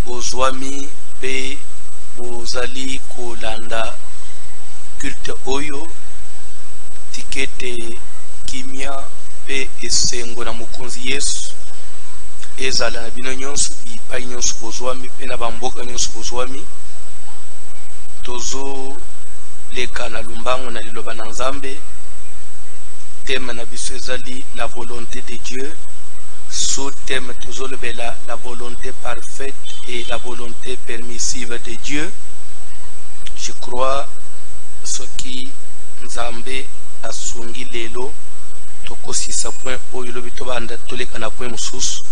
bozwami pe bozali kolanda culte oyo tikete kimia pe esengo na mokonzi Yesu ezala na bino nyonso bipai nyonso bozwami pe na bamboka nyonso bozwami tozo leka na lumbango na liloba na Nzambe. Thème na biso ezali la volonté de Dieu. Sous-thème tozo lebela la volonté parfaite et la volonté permissive de Dieu. Je crois ce qui Nzambe asungi lelo tokosisa point oyo lobi tobanda toleka na point mususu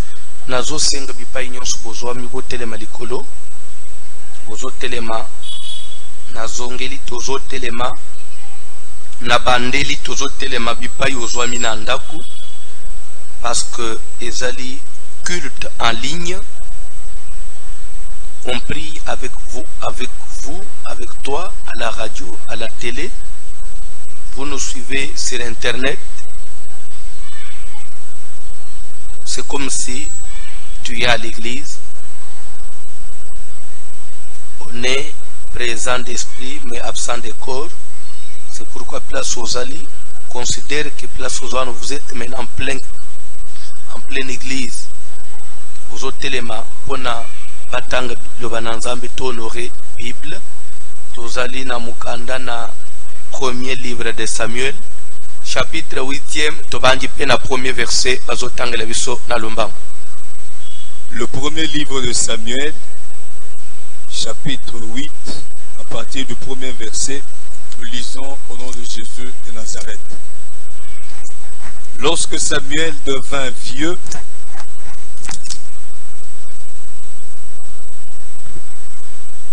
nazo senga bipai nyonso bozwami botelema likolo bozo telema nazongeli tozo telema na bandeli tozo telema bipai ozwami na ndaku parce que ezali culte en ligne. On prie avec vous, avec toi, à la radio, à la télé. Vous nous suivez sur Internet. C'est comme si tu es à l'église. On est présent d'esprit mais absent de corps. C'est pourquoi Place aux Ali considère que Place aux Ali, vous êtes maintenant en pleine église. Vous êtes téléma pour batanga le bananzambe to honorer Bible. Tozali na mukanda na premier livre de Samuel chapitre 8e tobandi pe na premier verset bazotanga la biso na lombango. Le premier livre de Samuel chapitre 8 à partir du premier verset, nous lisons au nom de Jésus de Nazareth. Lorsque Samuel devint vieux,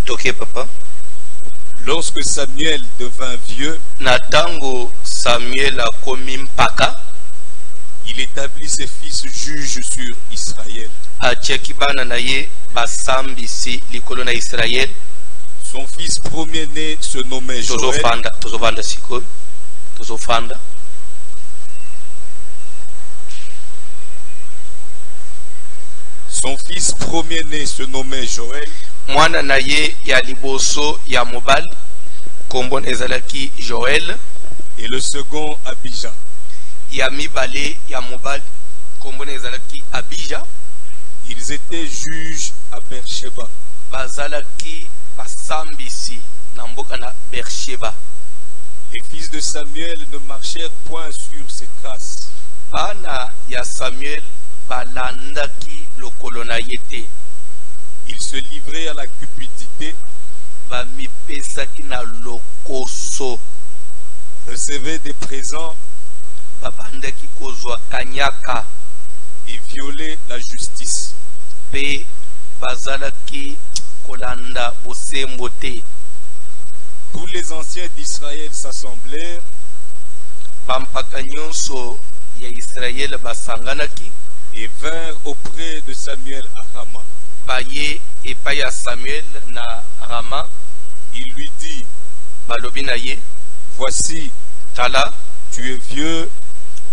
ok papa. Lorsque Samuel devint vieux, natango Samuel a komi mpaka, il établit ses fils juges sur Israël. Achekibana na ye basambisi likolo na Israël. Son fils premier-né se nommait Joël. Tozofanda sikoy. Tozofanda. Son fils premier-né se nommait Joël. Mwana na ye ya liboso ya mobali kombon ezalaki Joël. Et le second Abijah. Ya mibale ya mobali kombon ezalaki Abijah. Ils étaient juges à Beersheba. Bazalaki basambisi na mboka na Beersheba. Les fils de Samuel ne marchèrent point sur ses traces. Bana ya Samuel balandaki lokolo na yete. Il se livrait à la cupidité, bamipesaki na lokoso, recevait des présents, babandaki kozwa kanyaka, et violait la justice. Pe bazalaki kolanda bosembo te. Tous les anciens d'Israël s'assemblèrent, bampaka nyonso ya Israël basanganaki, et vinrent auprès de Samuel à Rama. Baye epai ya Samuel na Rama. Il lui dit, balobi na ye, voici, tala, tu es vieux,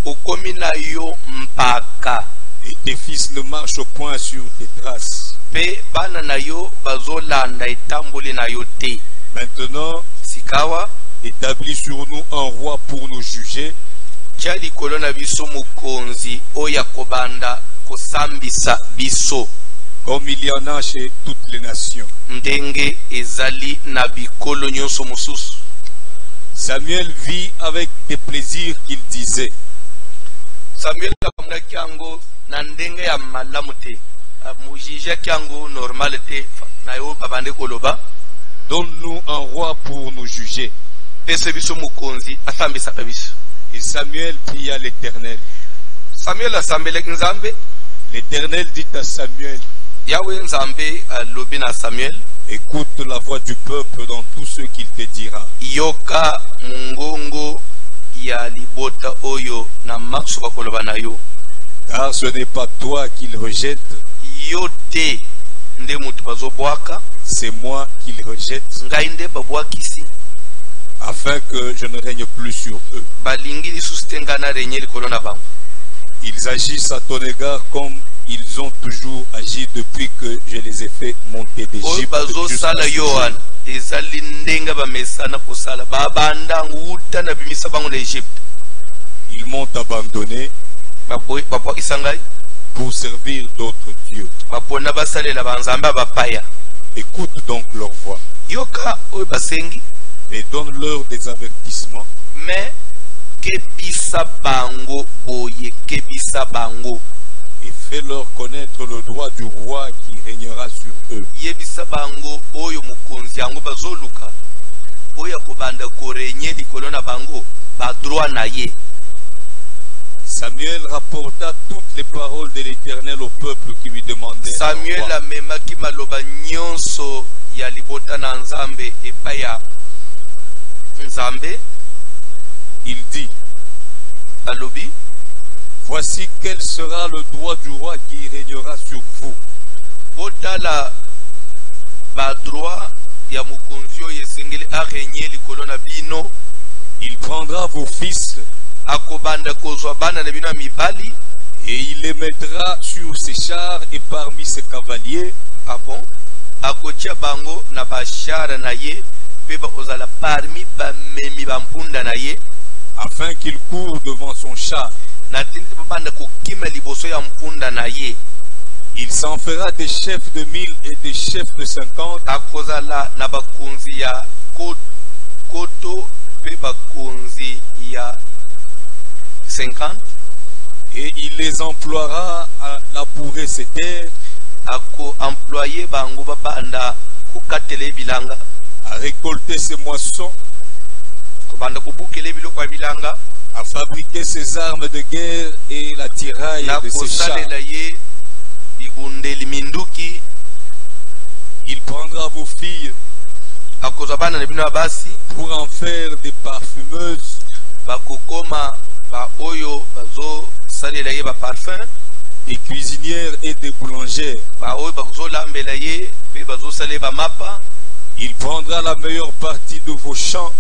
okomi na yo mpaka, et tes fils ne marchent point sur tes traces. Pe bana na yo bazolanda etamboli na yo te. Maintenant, sikawa, établis sur nous un roi pour nous juger. Tia likolo na biso mokonzi oya kobanda kosambisa biso, comme il y en a chez toutes les nations. Ndenge ezali na bikolo nyonso mosusu. Samuel vit avec des plaisirs qu'il disait. Samuel akamnaki yango na ndenge ya malamu te. Mujijaki yango normal te na yo babande koloba. Donne-nous un roi pour nous juger. Pese biso mokonzi asambisa biso. Et Samuel pria l'Éternel. Samuel asambeleki Nzambe. L'Éternel dit à Samuel, Yahweh Nzambe alobi na Samuel, écoute la voix du peuple dans tout ce qu'il te dira. Yoka mungongo ya libota oyo na makso bakoloba na yo. Car ce n'est pas toi qu'il rejette. Yo te nde mutu bazobwaka, c'est moi qu'il rejette. Ngai nde babwakisi. Afin que je ne règne plus sur eux. Balingi lisusu te nga na renye likolo na bango. Ils agissent à ton égard comme ils ont toujours agi depuis que je les ai fait monter d'Égypte. Ils m'ont abandonné pour servir d'autres dieux. Écoute donc leur voix et donne-leur des avertissements. Et fais-leur connaître le droit du roi qui régnera sur eux. Samuel rapporta toutes les paroles de l'Éternel au peuple qui lui demandait. Il dit, voici quel sera le droit du roi qui régnera sur vous. Il prendra vos fils et il les mettra sur ses chars et parmi ses cavaliers. Afin qu'il court devant son char. Il s'en fera des chefs de 1000 et des chefs de 50. Et il les emploiera à labourer ses terres, à récolter ses moissons, à fabriquer ses armes de guerre et la tiraille de ses chars. Il prendra vos filles pour en faire des parfumeuses, des cuisinières et des boulangères. Il prendra la meilleure partie de vos champs,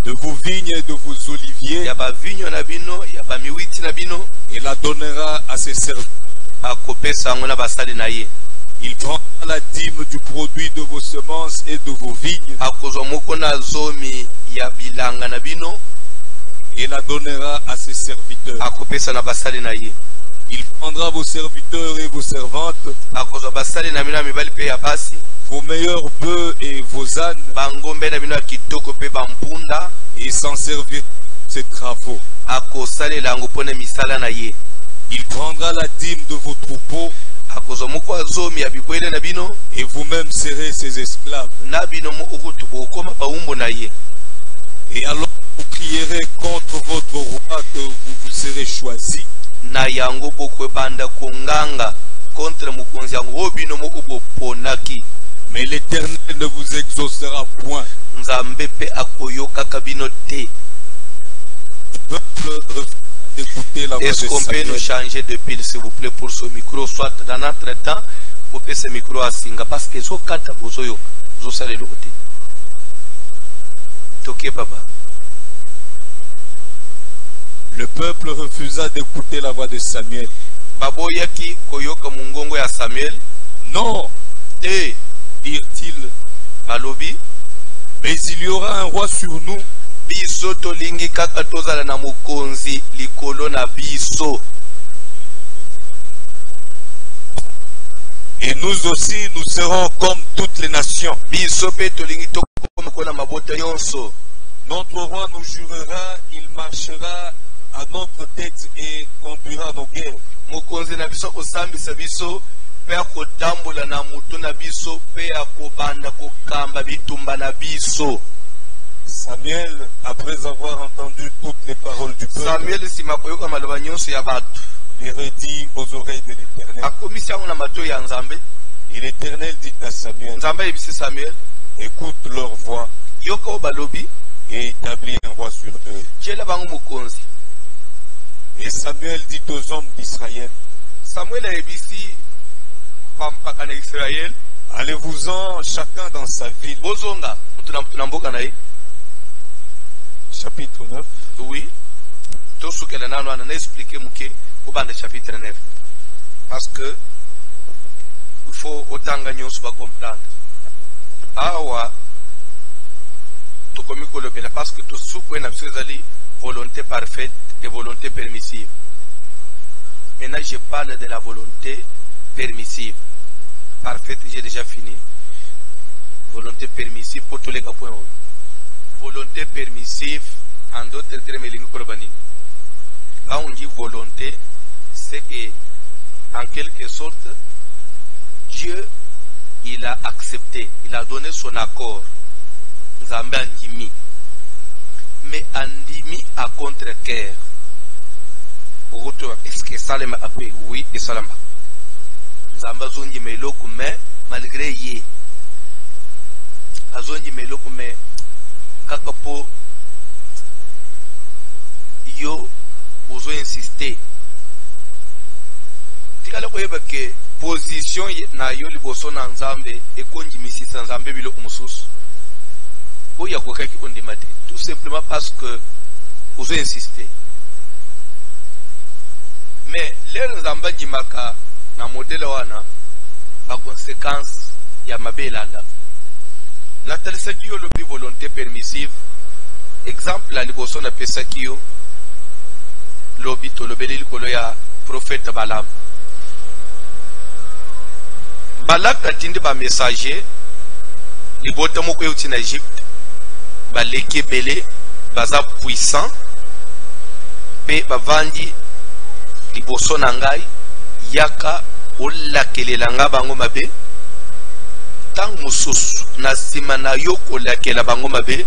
de vos vignes et de vos oliviers, et la donnera à ses serviteurs. Il prendra la dîme du produit de vos semences et de vos vignes, et la donnera à ses serviteurs. Il prendra vos serviteurs et vos servantes, vos meilleurs bœufs et vos ânes, et s'en servir ses travaux. Il prendra la dîme de vos troupeaux, et vous-même serez ses esclaves. Et alors vous crierez contre votre roi que vous vous serez choisi. Mais l'Éternel ne vous exaucera point. Est-ce qu'on peut nous changer de pile s'il vous plaît pour ce micro, soit dans notre temps pour que ce micro à Singa, parce que zo kata bozoyo zo sale lokote toke papa. Le peuple refusa d'écouter la voix de Samuel. Baboyaki koyoka mungongo ya Samuel. Non, dirent-ils, balobi, mais il y aura un roi sur nous. Biso tolingi kaka tozala na mokonzi likolo na biso. Et nous aussi, nous serons comme toutes les nations. Biso pe tolingi tokoma kona mabota yonso. Notre roi nous jurera, il marchera à notre tête et conduira nos guerres. Mokonzi na biso kosambisa biso pe akotambola na mutu na biso pe akobanda kokamba bitumba na biso. Samuel, après avoir entendu toutes les paroles du peuple, les redit aux oreilles de l'Éternel. Et l'Éternel dit à Samuel, écoute leur voix et établis un roi sur eux. Et Samuel dit aux hommes d'Israël, allez-vous-en chacun dans sa ville. chapitre 9. Oui. Tout ce qu'elle a expliqué au bas de chapitre 9. Parce que il faut autant gagner on se va comprendre. Awa tout comme le parce que tout ce qu'on a besoin volonté parfaite et volonté permissive. Maintenant je parle de la volonté permissive. Parfaite, j'ai déjà fini. Volonté permissive pour tous les cas. Volonté permissive, en d'autres termes, quand on dit volonté, c'est que en quelque sorte, Dieu il a accepté, il a donné son accord. Nzambe andimi. Mais andimi à contre-cœur. Est-ce que Salem a payé? Oui, et Salama. Nzambe zonji meloko mais malgré ye. Azonji meloko mais kakapo yo ozo insister. Tikala koyeba ke position na yo liboso na Nzambe ekonji misisa Nzambe bilo umususu. Oya ko kaki ondimate tout simplement parce que ozo insister. Mais l'air Nzamba jimaka na modèle wana ba conséquence ya mabelanda. La tercera qui yo lobi volonté permissive. Exemple la liboso na pesa kiyo lobi to lobeli likolo ya prophète Balaam. Balak atindi ba messager libota moko euti na Egypte ba leki belé baza puissant pe bavandi liboso na ngai yaka olakelela nga bango mabe tangu mususu na sima na yo kolakela bango mabe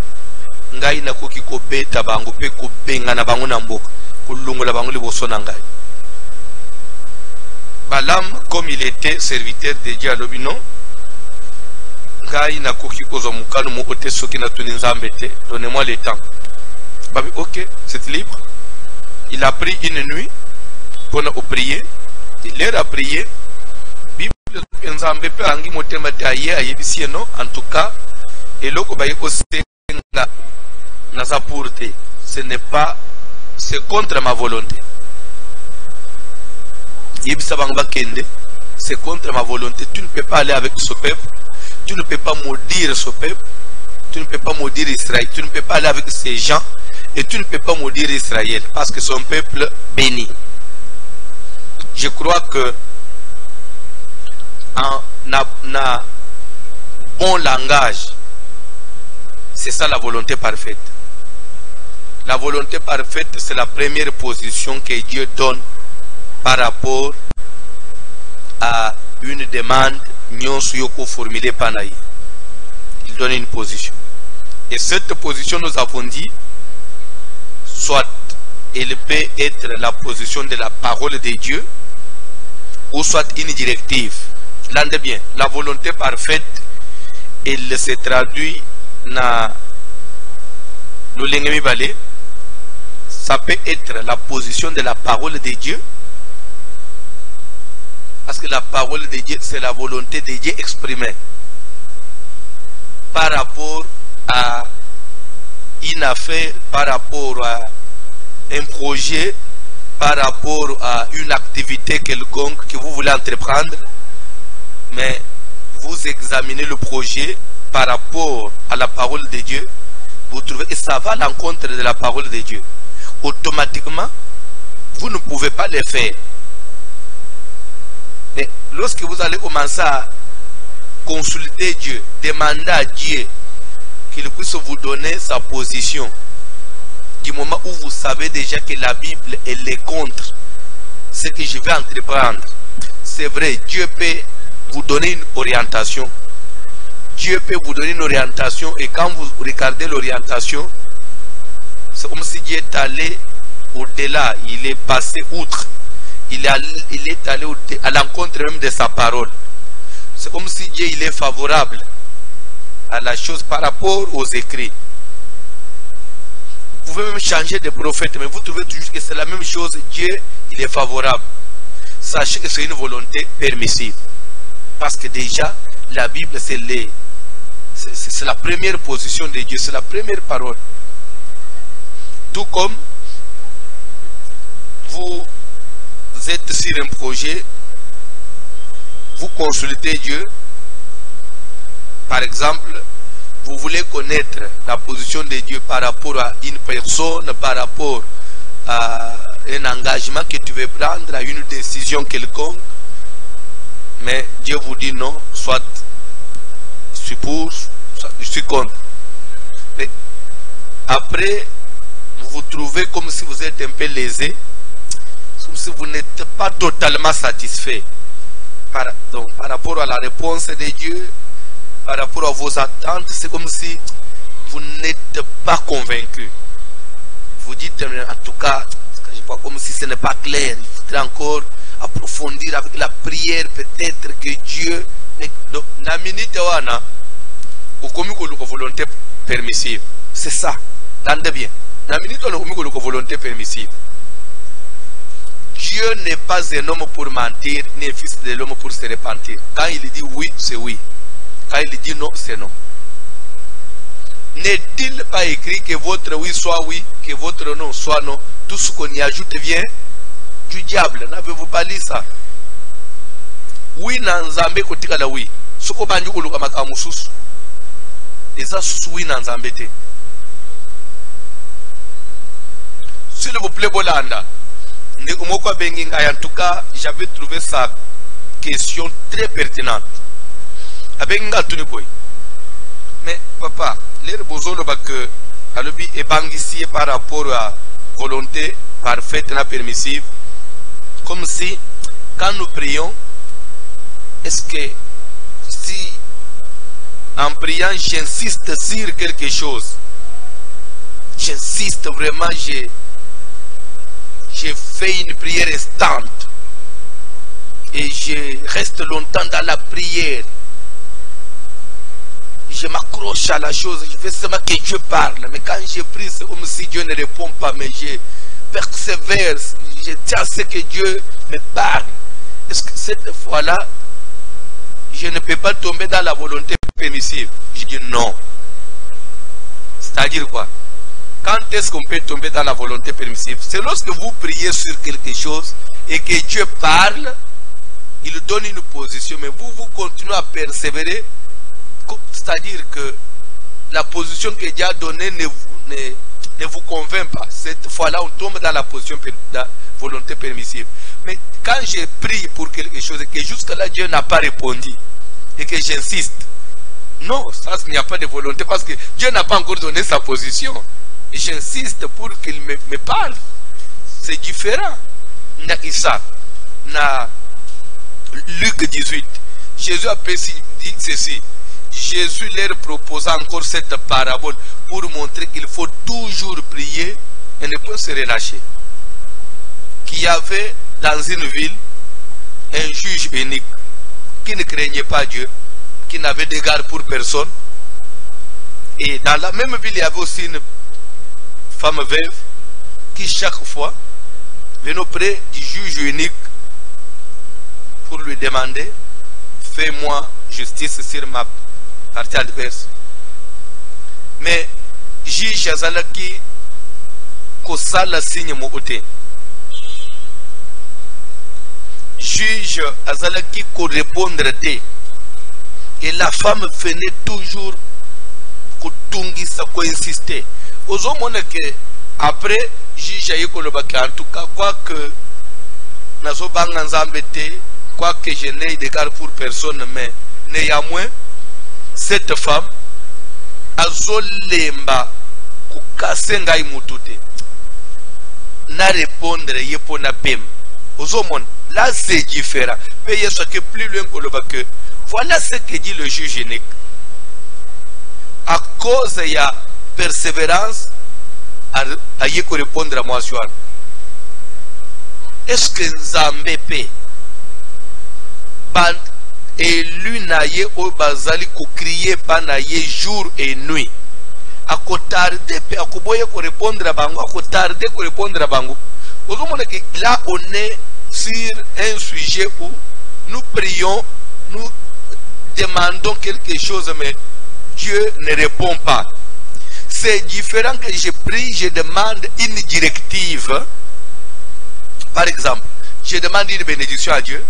ngai nakoki kobeta bango pe kobenga na bango na mboka kolongola bango liboso na ngai. Balaam, comme il était serviteur de Dieu à l'obino, ngai nakoki kozwa mukano moko te soki natuni Nzambe te, donnez-moi le temps. Babi, ok, c'est libre. Il a pris une nuit pour prier. Il leur a prié. Bible Nzambe pe angi motema te aye ayebisi no. En tout cas, eloko baye kosenga na sa pureté. Ce n'est pas, c'est contre ma volonté. C'est contre ma volonté. Tu ne peux pas aller avec ce peuple. Tu ne peux pas maudire ce peuple. Tu ne peux pas maudire Israël. Tu ne peux pas aller avec ces gens. Et tu ne peux pas maudire Israël. Parce que c'est un peuple béni. Je crois que en bon langage, c'est ça la volonté parfaite. La volonté parfaite, c'est la première position que Dieu donne par rapport à une demande formulée par Naï. Il donne une position. Et cette position, nous avons dit, soit elle peut être la position de la parole de Dieu, ou soit une directive. L'entendez bien, la volonté parfaite, elle se traduit dans le lengemi balé. Ça peut être la position de la parole de Dieu. Parce que la parole de Dieu, c'est la volonté de Dieu exprimée par rapport à une affaire, par rapport à un projet, par rapport à une activité quelconque que vous voulez entreprendre. Mais vous examinez le projet par rapport à la parole de Dieu, vous trouvez que ça va à l'encontre de la parole de Dieu. Automatiquement, vous ne pouvez pas le faire. Mais lorsque vous allez commencer à consulter Dieu, demander à Dieu qu'il puisse vous donner sa position, du moment où vous savez déjà que la Bible elle est contre ce que je vais entreprendre, c'est vrai, Dieu peut vous donner une orientation. Dieu peut vous donner une orientation et quand vous regardez l'orientation, c'est comme si Dieu est allé au-delà, il est passé outre. Il est allé à l'encontre même de sa parole. C'est comme si Dieu il est favorable à la chose par rapport aux écrits. Vous pouvez même changer de prophète, mais vous trouvez toujours que c'est la même chose. Dieu il est favorable. Sachez que c'est une volonté permissive. Parce que déjà, la Bible c'est la première position de Dieu, c'est la première parole. Tout comme vous êtes sur un projet, vous consultez Dieu. Par exemple, vous voulez connaître la position de Dieu par rapport à une personne, par rapport à un engagement que tu veux prendre, à une décision quelconque. Mais Dieu vous dit non, soit je suis pour, soit je suis contre. Mais après, vous vous trouvez comme si vous êtes un peu lésé, comme si vous n'êtes pas totalement satisfait par rapport à la réponse de Dieu, par rapport à vos attentes. C'est comme si vous n'êtes pas convaincu. Vous dites en tout cas, je vois comme si ce n'est pas clair, il faudrait encore approfondir avec la prière, peut-être que Dieu. La minute wana, vous communiquez la volonté permissive. C'est ça, entendez bien. La minute on communique la volonté permissive. Dieu n'est pas un homme pour mentir, ni un fils de l'homme pour se repentir. Quand il dit oui, c'est oui. Quand il dit non, c'est non. N'est-il pas écrit que votre oui soit oui, que votre non soit non? Tout ce qu'on y ajoute vient du diable. N'avez-vous pas lu ça? Oui, nanzambe kotika la oui. Ce qu'on bandu kuluka makamusus. Et ça, oui, nanzambe te. S'il vous plaît, Bolanda. En tout cas, j'avais trouvé sa question très pertinente. Mais papa, les besoins que Alobi est bangissier par rapport à volonté parfaite et permissive, comme si quand nous prions, est-ce que si en priant j'insiste sur quelque chose, j'insiste vraiment, j'ai fait une prière instante et je reste longtemps dans la prière, je m'accroche à la chose, je veux seulement que Dieu parle, mais quand je prie c'est comme si Dieu ne répond pas, mais je persévère, je tiens à ce que Dieu me parle. Est-ce que cette fois-là je ne peux pas tomber dans la volonté permissive? Je dis non. C'est-à-dire quoi? Quand est-ce qu'on peut tomber dans la volonté permissive? C'est lorsque vous priez sur quelque chose et que Dieu parle, il donne une position, mais vous continuez à persévérer. C'est-à-dire que la position que Dieu a donnée ne vous convainc pas. Cette fois-là, on tombe dans la position de la volonté permissive. Mais quand je prie pour quelque chose et que jusque-là Dieu n'a pas répondu et que j'insiste, non, ça il n'y a pas de volonté parce que Dieu n'a pas encore donné sa position. Et j'insiste pour qu'il me parle. C'est différent. Na Issa, na Luc 18, Jésus a dit ceci. Jésus leur proposa encore cette parabole pour montrer qu'il faut toujours prier et ne pas se relâcher. Qu'il y avait dans une ville un juge unique qui ne craignait pas Dieu, qui n'avait d'égard pour personne. Et dans la même ville, il y avait aussi une femme veuve qui chaque fois venait auprès du juge unique pour lui demander: fais-moi justice sur ma partie adverse. Mais juge azalaki kosala signe mo ote. Juge azalaki ko répondre te. Et la femme venait toujours kotungisa ko insister. Ozomona que après juge ayikolobaki en tout cas quoi que nazo banga nzambe te, quoi que je n'ai d'égard pour personne, mais néanmoins cette femme azolemba kukase ngai mutute na répondre yepo na pem. Ozomona là c'est différent. Mais il y a que plus loin que voilà ce que dit le juge unique. À cause de la persévérance, à y répondre à moi. Est-ce que Nzambe pe ban élu na ye o bazali ko crier pana ye jour et nuit? A ko tarder pe a ko boye ko répondre à bango, a ko tarder ko répondre à bango. Aujourd'hui que là on est sur un sujet où nous prions, nous demandons quelque chose, mais Dieu ne répond pas. C'est différent que je prie, je demande une directive. Par exemple, je demande une bénédiction à Dieu.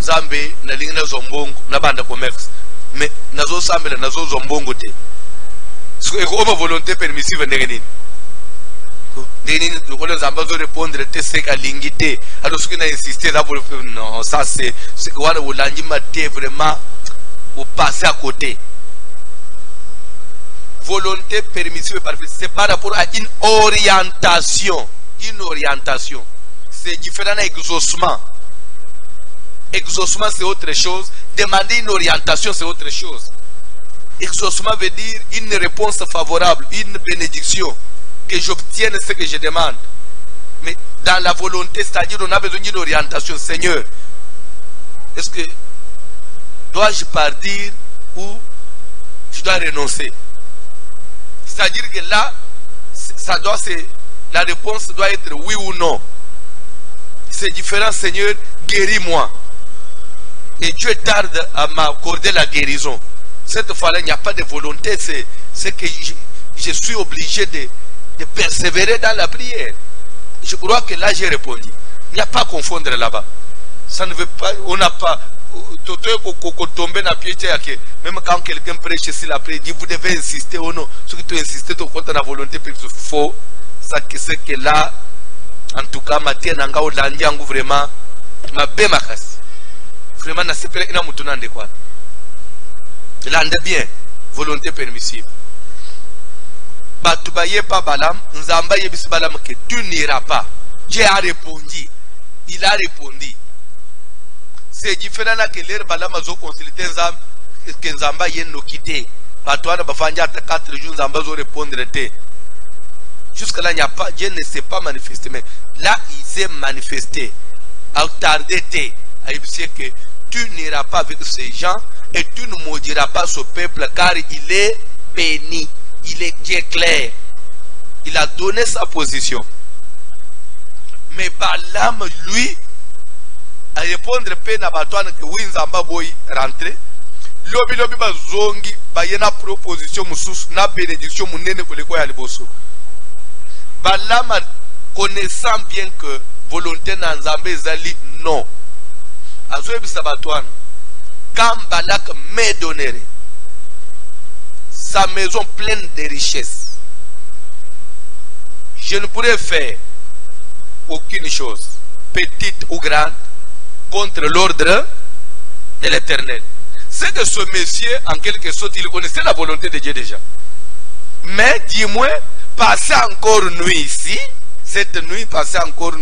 Nzambe na lingna zombongo na banda commerce. Mais nazo sambela nazo zombongo te. Ce que ma volonté permissive ndenge nini. Ndenge nini ko nzamba zo répondre te seka lingité. Alors ce que na insister là pour non, ça c'est wana ulangi mate vraiment ou passer à côté. Volonté permissive parfaite, c'est par rapport à une orientation. Une orientation. C'est différent d'exaucement. Exaucement c'est autre chose. Demander une orientation c'est autre chose. Exaucement veut dire une réponse favorable, une bénédiction. Que j'obtienne ce que je demande. Mais dans la volonté, c'est-à-dire on a besoin d'une orientation. Seigneur, est-ce que dois-je partir ou je dois renoncer? C'est-à-dire que là, la réponse doit être oui ou non. C'est différent, Seigneur, guéris-moi. Et Dieu tarde à m'accorder la guérison. Cette fois-là, il n'y a pas de volonté, c'est que je suis obligé de persévérer dans la prière. Je crois que là, j'ai répondu. Il n'y a pas à confondre là-bas. Ça ne veut pas, on n'a pas... Même quand quelqu'un prêche sur la prière, dit vous devez insister ou non. Ce que tu insistes, tu as la volonté, il faut ça que c'est que là, en tout cas, matin, vraiment, ma bémakas. Vraiment, na sepele ina mutuna de quoi. L'ande bien, volonté permissive. Batubaye pas balam, nzamba yebisi balam que tu n'iras pas. Dieu a répondu. Il a répondu. C'est différent que l'air balama zo consulter nzam que nzamba yen no quitter. Batouana bafanja 4 jours nzamba zo répondre te. Jusque là il n'y a pas, Dieu ne s'est pas manifesté, mais là il s'est manifesté. A tardé te. C'est que tu n'iras pas avec ces gens et tu ne maudiras pas ce peuple car il est béni. Il est Dieu clair. Il a donné sa position. Mais Balaam, lui, à répondre peine à Batouane que oui, Nzamba boy rentrer. Lobi bazongi, bayena proposition musus, na bénédiction munene pour les quoi à l'ebosso. Balaam, connaissant bien que volonté na Nzamba ezali non. Azoebi Sabatouane, quand Balak me donnerait sa maison pleine de richesses, je ne pourrais faire aucune chose, petite ou grande, contre l'ordre de l'Éternel. C'est que ce monsieur, en quelque sorte, il connaissait la volonté de Dieu déjà. Mais, dis-moi, passer encore nuit ici, cette nuit, passer encore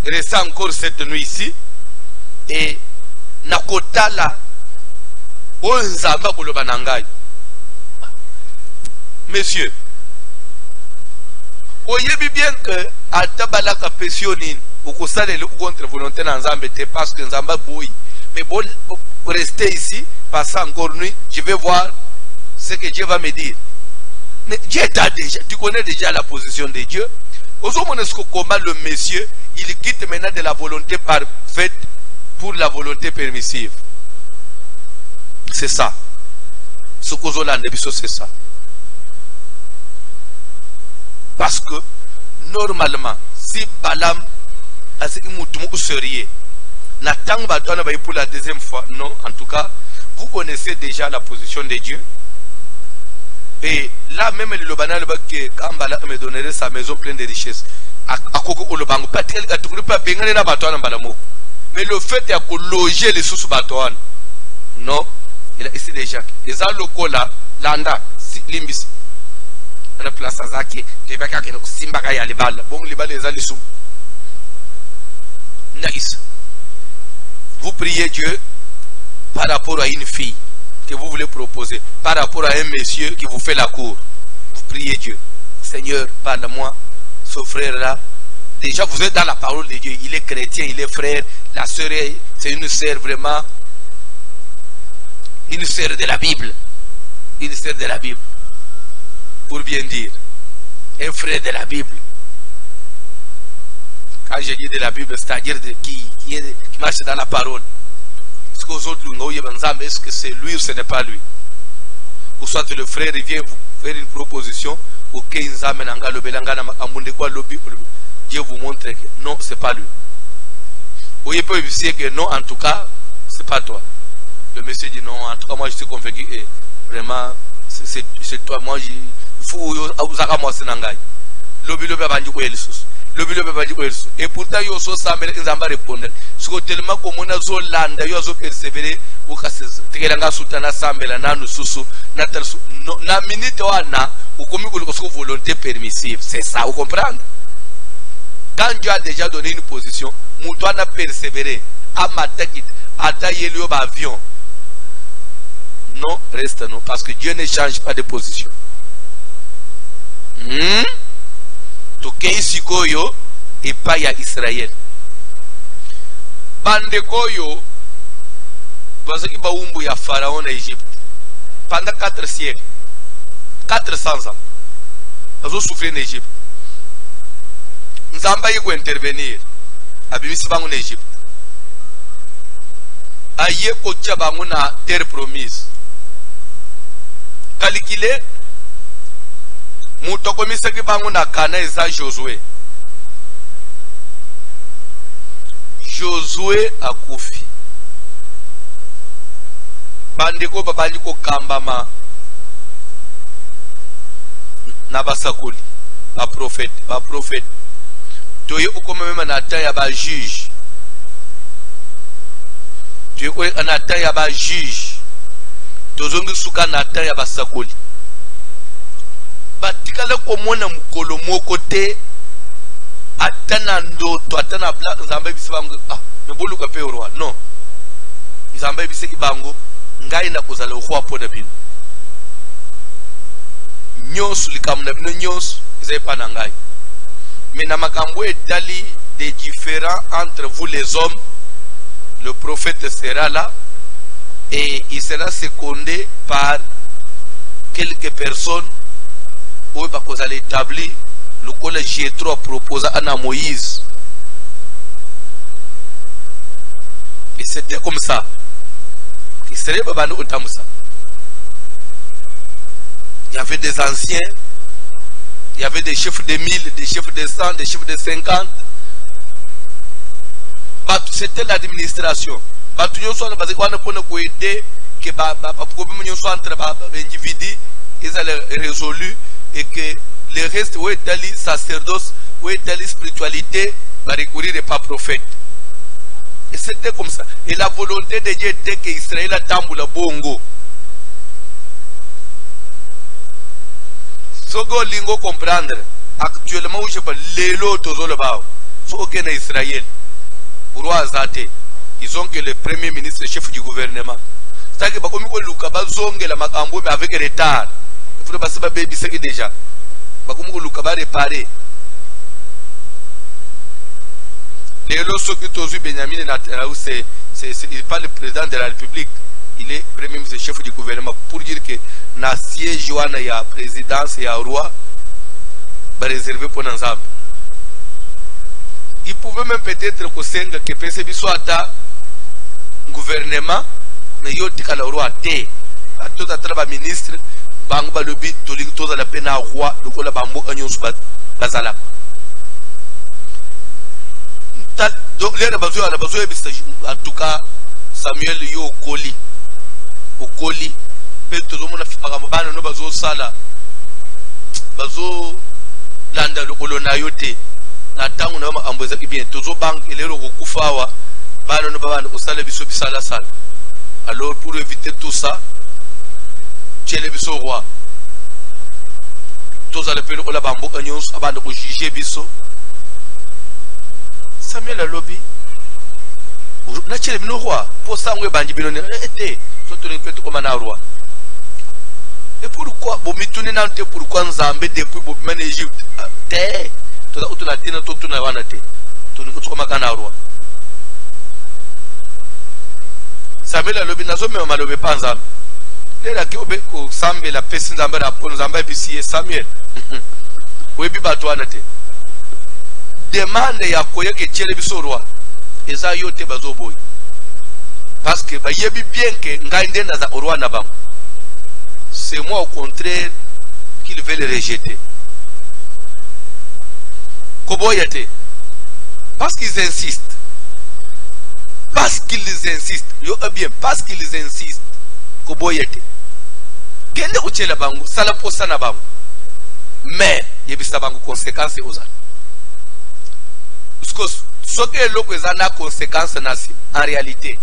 rester encore cette nuit ici, et nakotala onzamba koloba nangai. Monsieur, oyebi bien que atabalaka pensionine okosalele contre volonté na Nzambe te parce que Nzamba boui. Mais bon, rester ici, passer encore nuit, je vais voir ce que Dieu va me dire. Mais Dieu t'a déjà, tu connais déjà la position de Dieu. Aujourd'hui, comment le monsieur, il quitte maintenant de la volonté parfaite pour la volonté permissive. C'est ça. Ce que c'est ça. Parce que, normalement, si Balaam a ce que sérieux, n'attend pas pour la deuxième fois, non, en tout cas, vous connaissez déjà la position de Dieu. Et là, même le banal que quand Balaam me donnerait sa maison pleine de richesses, mais le fait de loger les sous-batouanes, non, il a ici déjà. Et ça, le cola, l'anda, limbis. La place à Zaki, qui va qu'à Simbaga et les balles. Bon, les balles, les alissous. Nice. Vous priez Dieu par rapport à une fille que vous voulez proposer, par rapport à un monsieur qui vous fait la cour. Vous priez Dieu. Seigneur, parle-moi, ce frère-là. Déjà, vous êtes dans la parole de Dieu. Il est chrétien, il est frère. La sœur, c'est une sœur vraiment. Une sœur de la Bible. Une sœur de la Bible. Pour bien dire. Un frère de la Bible. Quand je dis de la Bible, c'est-à-dire qui marche dans la parole. Est-ce que c'est lui ou ce n'est pas lui? Ou soit le frère vient vous faire une proposition, Dieu vous montre que non, c'est pas lui. Ou il peut dire que non, en tout cas, c'est pas toi. Le monsieur dit non, en tout cas, moi je suis convaincu et vraiment, c'est toi. Moi, il faut et pourtant, il y a répondre. Ce que tellement comme on a zolanda, il y a persévérer, ou que soutana sambela nanu susu, na minute wana, ou comme une volonté permissive. C'est ça, vous comprenez? Quand Dieu a déjà donné une position, Moutoua a persévéré, à matakit, à tailler l'avion. Non, reste non, parce que Dieu ne change pas de position. Tokei sikoyo et pas ya Israël. Bandekoyo, bazaki baumbu ya Pharaon en Égypte. Pendant 4 siècles, 400 ans, ils ont souffert en Égypte. Nzamba yiko intervenir. Abimisi bangu en Égypte. Aye kocha bangu na terre promise. Calculé. Mutokomisa ki bangu na kana eza Josué. Josué akufi. Bandeko babali ko kambama na basakoli. Ba prophète. Toye ukoma mema na temps ya ba juge. Toye ko na temps ya ba juge. Tozongi suka na temps ya basakoli. Batikala komona mukolo moko te atana ndoto atana black nzamba bisabango meboluka pe roi non nzamba biseki bango ngai na kozala ukwa pona bino nyonso likamuna bino nyonso ezai pa na ngai mais na makambo etali des différents entre vous les hommes. Le prophète sera là et il sera secondé par quelques personnes où il va établir le collège Jétro proposé à Moïse. Et c'était comme ça. Il y avait des anciens, il y avait des chefs de 1000, des chefs de 100, des chefs de 50. C'était l'administration. Que problème entre individus ils allaient résolu et que le reste où est allé sacerdoce où est allé spiritualité va recourir pas prophète. Et c'était comme ça. Et la volonté de Dieu était que Israël a tamboula bongo. Sogo lingo comprendre actuellement où je parle les lots aux bao so aucun Israël roi Azate ils ont que le premier ministre chef du gouvernement. C'est-à-dire que comme luka bazonge la makambo mais avec retard. Il faut passer baby c'est déjà. Comme luka ba réparer. Les lots qui tozu Benjamin Netanyahu c'est il pas le président de la République. Il est premier ministre chef du gouvernement pour dire que na siège wana ya présidence ya roi ba réservé pour Nzambe. Il pouvait même peut-être que PCB soit à gouvernement mais il y a le roi té à tout à travers ministre bangba le bit to li to la pena roi de ko la bambo anyon subat bazala donc les besoin en tout cas Samuel yo okoli pe to zo mona fipaka mabana no bazo sala bazo landa le kolona yote na tangu na amboza bien to zo bank elero kokufawa bana no babana osala biso bisala sala. Alors pour éviter tout ça, tu es le roi. Tous les pays la bambo agnos avant de juger biso. Samuel a lobby. Na tu es le roi. Pour ça on est bandi bino été. Toi tu ne peux comme un roi. Et pourquoi bomituni nante pourquoi Nzambe depuis bomen Égypte. Té. Toi tu na tina toi tu na wana té. Tu ne peux comme un roi. Samuel a lobi nazo me malobe pa Nzambe. Lera ki obe ko sambe la pesi Nzambe rapport Nzambe bisi Samuel. Webi bato wana te. Demande ya koye ke tiele biso roi. Eza yote bazo boy. parce que bayebi bien que ngai nde naza roi na bango. C'est moi au contraire qu'ils veulent rejeter. Koboyate. Parce qu'ils insistent. Parce qu'ils insistent. Yo bien, parce qu'ils insistent. Koboyate. Kende uchela bango, sala posa na bango. Mais, yebisa bango conséquences ozana. Parce que ce que l'oko est na conséquence nasim, en réalité.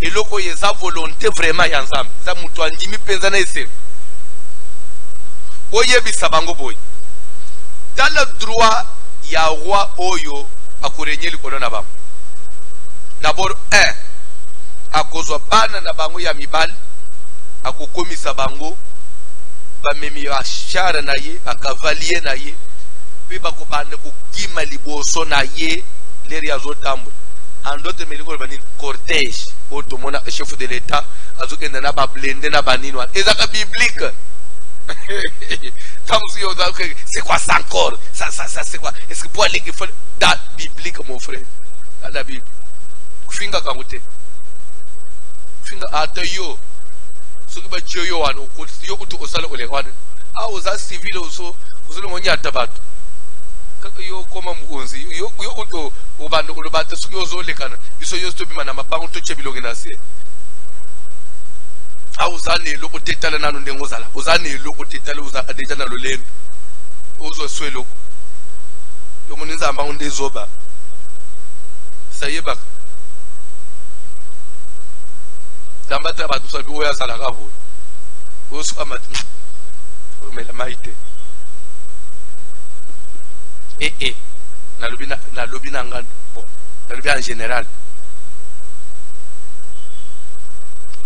Et l'oko est sa volonté vraiment ensemble. Ça mutu andimi penza na ese. Oyebisa bango boy. Dans le droit ya roi oyo akurenye likolo na bango. D'abord akozwa bana na bango ya mibali akokomisa bango bamemi achara na ye bakavalier na ye pe bakobanda kokima liboso na ye leri azotambola andote meliko banini cortège otomona chef de l'état azokenda na bablende na banini wana ezaka biblique. C'est quoi ça encore? Ça c'est quoi? Est-ce que pour aller qu'il faut date biblique mon frère? Dans la Bible. Finga kamote. Finga atayo. Ce que tu yo wan yo kutu osala ole wan. Ah oza civil ozo le monya tabato. Yo koma mugonzi yo kutu obando ulobata suki ozo lekana. Biso yo stobi mana mabango to chebilonge na se. Auzane loko tetala nanu ndengozala uzane loko tetala uza adeja na lolendo uzo swelo yo muninza amba unde zoba sayeba dambata batu sabi oya sala kabo osu amatu mela maite na lobina ngando na lobina en général.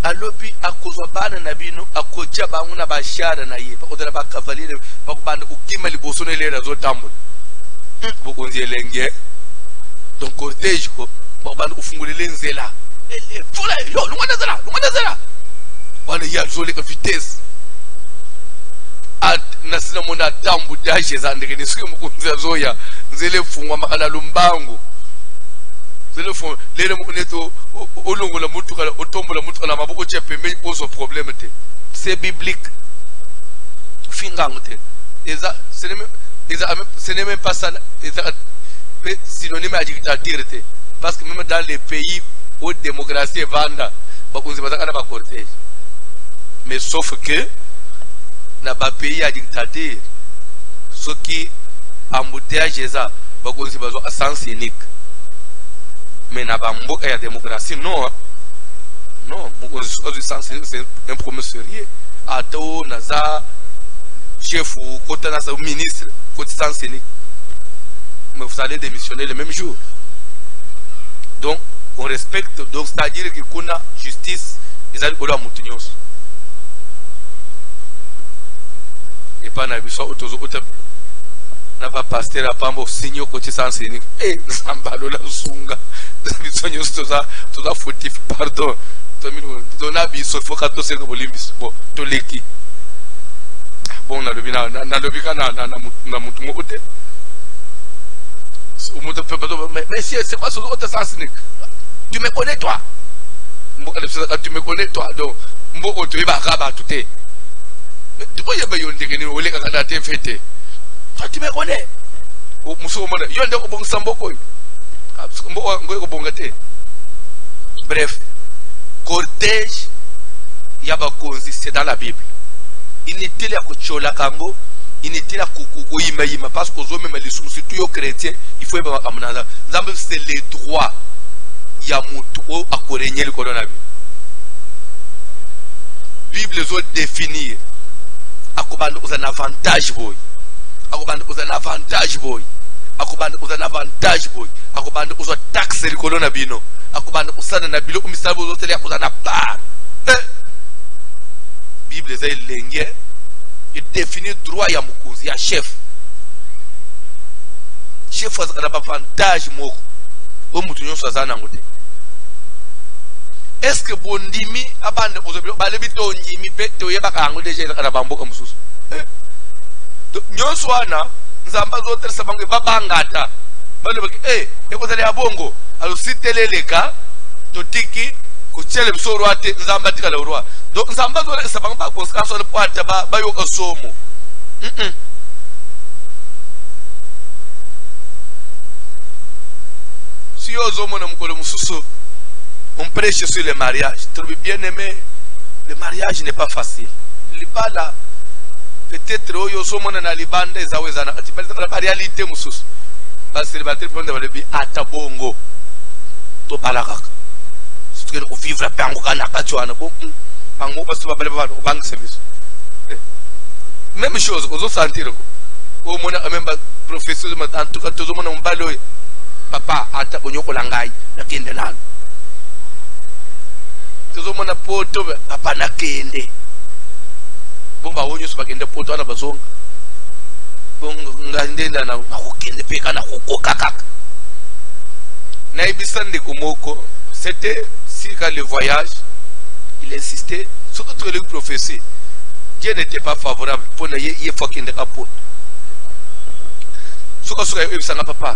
Alobi akozwa bana na bino akocha bangu na bashara na ye bakodela bakavalier bakubanda ukima liboso na lera zo tambola bokonzi elenge donc cortège ko bakubanda ufungulele nzela fula yo lungana zela wana ya zole ka vitesse at nasina mona tambu daje zandike nisuke mukunzi azoya nzele fungwa makala lumbango zele fun lele muneto olongola mutukala otombola mutukala maboko chepembe pose problème te. C'est biblique. Fingangote. Ce n'est même pas ça. Synonyme à dictature. Parce que même dans les pays où la démocratie est vendue, on ne peut pas cortège. Mais sauf que dans les pays à dictature, ce qui embouteillage est ça, on ne peut pas sens unique. Mais dans la démocratie, non. Non, c'est un problème sérieux. Ato, Naza, chef ou côté Naza, ministre, côté sens unique. Mais vous allez démissionner le même jour. Donc, on respecte, donc c'est-à-dire que qu'on a justice, ils allaient au Moutinios. Et pas n'a vu ça, n'a pas pasteur à Pambo, signe côté sens unique. Eh, Zambalo la Sunga. Tout ça fautif, pardon. Ton habit, sauf que tu sais que vous l'avez bon, tu l'as qui. Bon, na mais c'est quoi ce autre sens? Tu me connais, toi? Tu me connais, toi? Donc, tu vas rabattre. Tu peux y avoir une dégaine ou les gars qui fêté. Tu me connais? Bref, cortège yabakonzi c'est dans la Bible. Inutile ya kuchola kango, inutile ya kukuima parce que ozome mais les surtout yo chrétien, il faut ba kamunaza. Nzambe c'est les droits ya mutu o akorenye le kolona Bible. Bible zo définir akobanda uzana avantage boy. Akobanda uzana avantage boy. Akobanda uzana avantage boy. Akobanda uzo taxe likolo na bino. Akobanda usana na bilo umisabo zo tele akuzana par. Bible za ilenge il définit droit ya mukunzi ya chef. Chef azana avantage moko. O mutu nyonso azana ngote. Est-ce que bondimi abande uzobilo balebi to ndimi pe to yebaka ngo deje kana bamboka mususu. Nyonso wana nzamba zo teresa bango babangata. Bale baki ekozala ya bongo alo siteleleka totiki kuchele biso roi te nzamba tika le roi donc nzamba zo le sabang ba conséquence le poate ba yo ka somo si yo zo mona mukolo mususu on prêche sur le mariage. Trouve bien aimé, le mariage n'est pas facile. Libala peut-être yo zo mona na libanda ezaweza na la réalité mususu parce que le batterie prendre va le bi atabongo to balaka que ko vivre pango kana katwana bon pango parce que ba ba bank service même chose aux sentir ko mona même professeur en tout cas tout mona mbalo papa ata onyoko langai nakende nalo tout mona poto papa nakende bon ba wonyo so bakende poto ana bazonga bon ngandenda na kokende peka na kokokaka na ibisande komoko. C'était si quand le voyage, il insistait, surtout que le prophétie, Dieu n'était pas favorable pour ne y fucking de capote. Ce que ce que papa,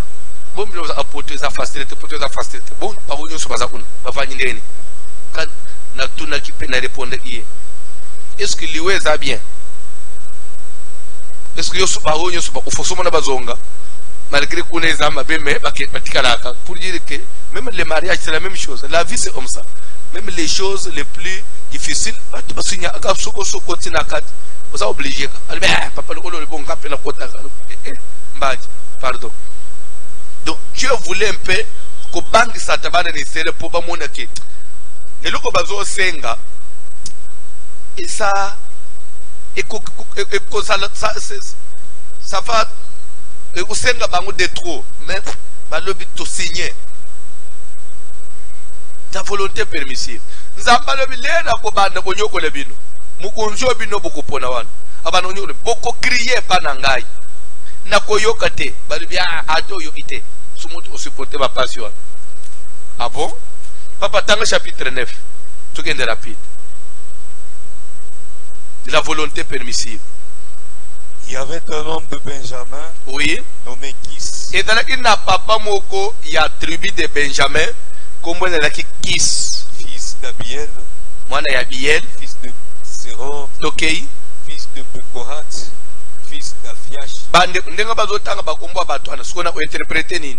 bon, il a apporté sa facilité, pour sa facilité. Bon, pas vous sur Bazakoun, pas vanille. Quand na tout n'a qui peut répondre hier. Est-ce que lui est bien? Est-ce que yo pas vous sur au fond de Bazonga? Malgré qu'on est à mais pour dire que même les mariages c'est la même chose, la vie c'est comme ça. Même les choses les plus difficiles, vous êtes obligé. Papa le bon cap la côte. Pardon. Donc Dieu voulait un peu que banque satabane ne serait pour pas monaki. Et le bazo senga et ça et ça va. Et au sein de la banque de trop, mais le but de signer ta volonté permissive. Nous avons pas le billet à Kobanda Bonyoko Lebino. Mukunjo Bino Bokopona one. Abanonyo, Boko crier Panangai. Nakoyokate, Balibia Ato Yokite. Sumutu au supporter ma passion. Ah bon? Papa Tanga chapitre 9. Tout est rapide. De la volonté permissive. Il y avait un homme de Benjamin, oui, nommé Kis. Et dans la papa moko, il y a tribu de Benjamin, comme on a qui Kis, fils d'Abiel, moi il y a Abiel, fils de Séror, ok, fils de Bekorat, fils d'Afiash. Bande, n'enga bazo tanga bakombo batwana, ce qu'on a interprété ni,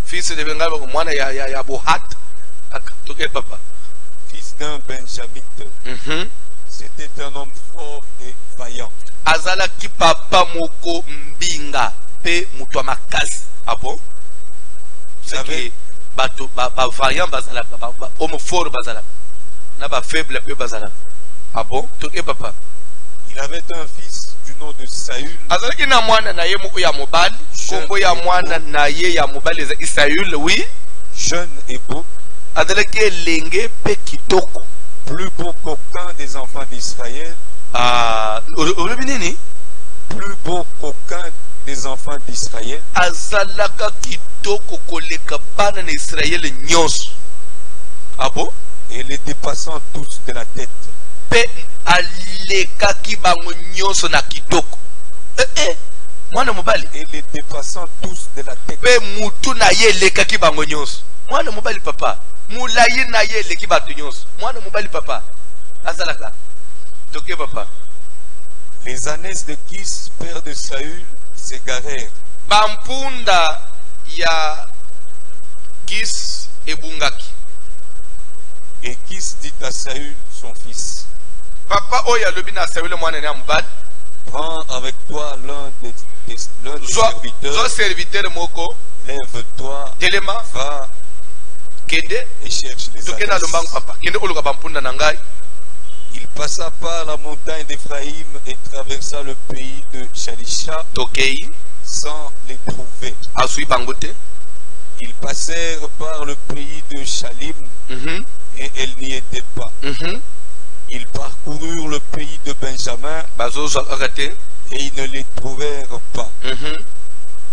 fils de Bengal, moi il y a Bohat, ok papa, fils d'un Benjamite. C'était un homme fort et vaillant. Azala ki papa moko mbinga pe muto makasi. Ah bon? C'est que bato ba vaillant bazala ba homme fort bazala. Na ba faible pe bazala. Ah bon? Toke papa. Il avait un fils du nom de Saül. Azala ki na mwana na ye moko ya mobali, kombo ya mwana na ye ya mobali za Saül, oui. Jeune et beau. Azala ki lenge pe kitoko. Plus beau qu'aucun des enfants d'Israël. Plus beau qu'aucun des enfants d'Israël. Azalaka kitoko koleka bana na Israël nyos. Ah bon? Et les dépassant tous de la tête. Pe aleka ki bango nyos na kitoko. Mwana mobali. Et les dépassant tous de la tête. Pe mutu na ye leka ki bango nyos. Mwana mobali papa. Mulayi na ye leki batu nyos. Mwana mobali papa. Azalaka. Toke papa. Les ânesses de Kis, père de Saül, s'égarèrent. Bampunda ya Kis et Bungaki. Et Kis dit à Saül, son fils, papa oya lobina Saül mwana na mobali. Prends avec toi l'un des serviteurs. Zo serviteur moko. Lève-toi. Telema. Va. Kende. Et cherche les ânesses. Papa. Kende oluka bampunda nangai. Il passa par la montagne d'Éphraïm et traversa le pays de Shalisha sans les trouver. Ils passèrent par le pays de Shalim et elles n'y étaient pas. Ils parcoururent le pays de Benjamin et ils ne les trouvèrent pas.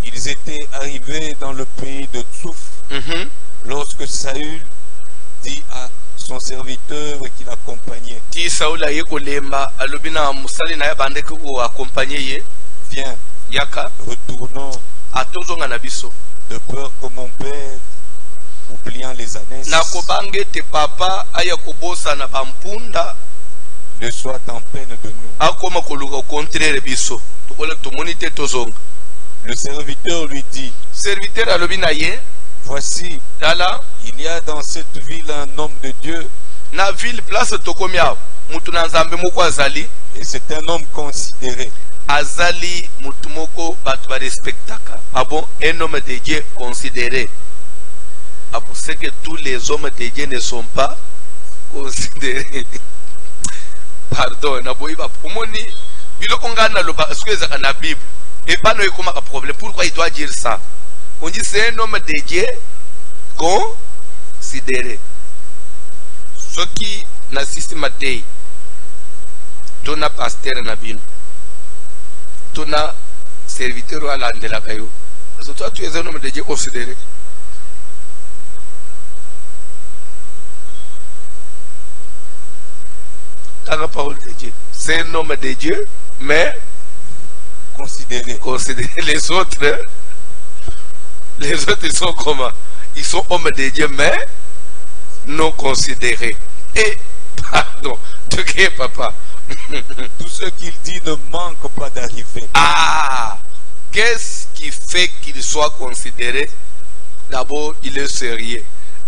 Ils étaient arrivés dans le pays de Tsouf lorsque Saül dit à son serviteur qui l'accompagnait, viens, yaka retournons, atozonga na biso de peur que mon père ou oubliant les années, ne soit en peine de nous. Le serviteur lui dit, voici, il y a dans cette ville un homme de Dieu, et c'est un homme considéré. Azali mutumoko batba respectaka. Ah bon, un homme de Dieu considéré. Ah bon, c'est que tous les hommes de Dieu ne sont pas considérés. Pardon, na boiba pomoni biloko ngana loba sweza na Bible. Et pas no comme un problème. Pourquoi il doit dire ça? On dit c'est un homme de Dieu considéré. Ce qui na systématique dona pasteur na bino. Tona serviteur à l'andela kayo. Parce que toi tu es un homme de Dieu considéré. Dans la parole de Dieu, c'est un homme de Dieu, mais considéré. Les autres ils sont comment? Ils sont hommes de Dieu, mais non considérés. Et pardon, tu es papa. Tout ce qu'il dit ne manque pas d'arriver. Ah, qu'est-ce qui fait qu'il soit considéré? D'abord, il est sérieux.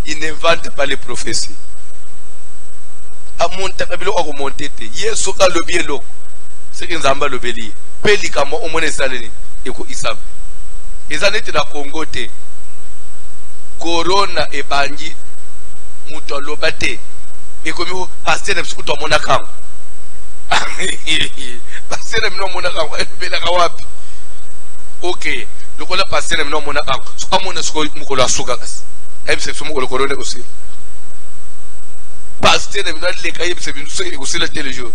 Il n'invente pas les prophéties. C'est qu'il Zamba le bélier. Pélicamo, au moins, salé. Et Isam. Les années de la Congo, Corona et Bandi, Mouton Lobate. Et comme pasteur de Souto Monacam. Pasteur de Monacam, ok. Le colère pasteur de Monacam. Soit mon escroc, Moukola Sougas. Elle s'est fait le corona aussi. Pasteur de les cahiers, c'est une seule aussi le téléjour.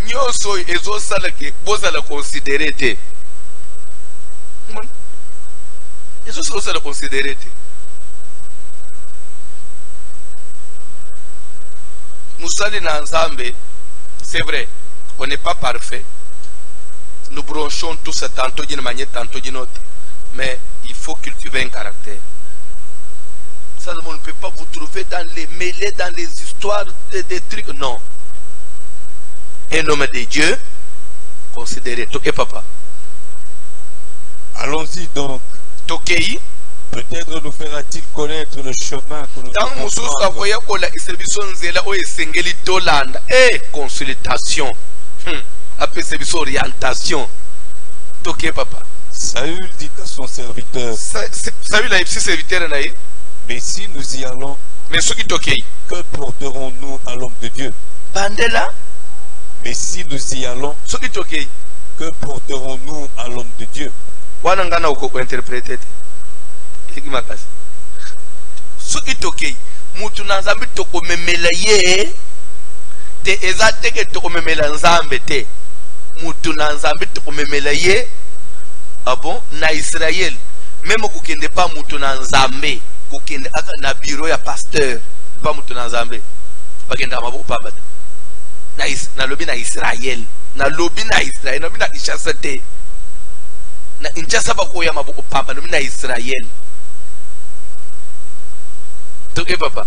Nyoso ezo salake boza la considérer te. Ezo la considérer te. Musali na Nzambe, c'est vrai, on n'est pas parfait. Nous bronchons tous tantôt d'une manière, tantôt d'une autre. Mais il faut cultiver un caractère. Ça, on ne peut pas vous trouver dans les mêlées, dans les histoires des trucs. Non. Un homme de Dieu, considéré. Toké papa. Allons-y donc. Toké. Peut-être nous fera-t-il connaître le chemin que nous devons prendre. Et consultation. Après c'est orientation. Toké papa. Saül dit à son serviteur. Saül a un petit serviteur. Mais si nous y allons, que porterons-nous à l'homme de Dieu? Bandela. Mais si nous y allons, que porterons-nous à l'homme de Dieu? Wanangana uko interpréter. Ikimakasi. Soki tokei, mutu na Nzambe tokomemela ye. Te ezate ke tokomemela Nzambe te. Mutu na Nzambe tokomemela ye. Ah bon? Na Israël, même kokende pas mutu na Nzambe. Kokende aka na bureau ya pasteur pas mutu na Nzambe bagenda maboko pambata na lobi na Israël na lobi na Israël na lobi na Kinshasa te na Kinshasa bako ya maboko pamba lobi na Israël toke papa.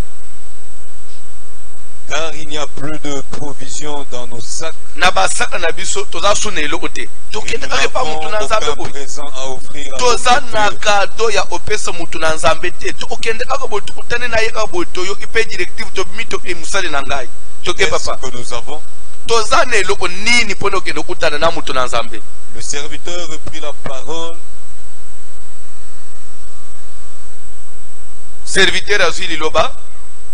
Car il n'y a plus de provisions dans nos sacs. Na basaka na biso toza sune lokote. Tokende ka pa mutu na Nzambe ko. Toza na cadeau ya opesa mutu na Nzambe te. Tokende ka bo tukutane na yeka bo to yo ipe directive to mito e musale na ngai. Toke papa. Que nous avons. Toza ne loko nini pono ke lokutana na mutu na Nzambe. Le serviteur reprit la parole. Serviteur azili loba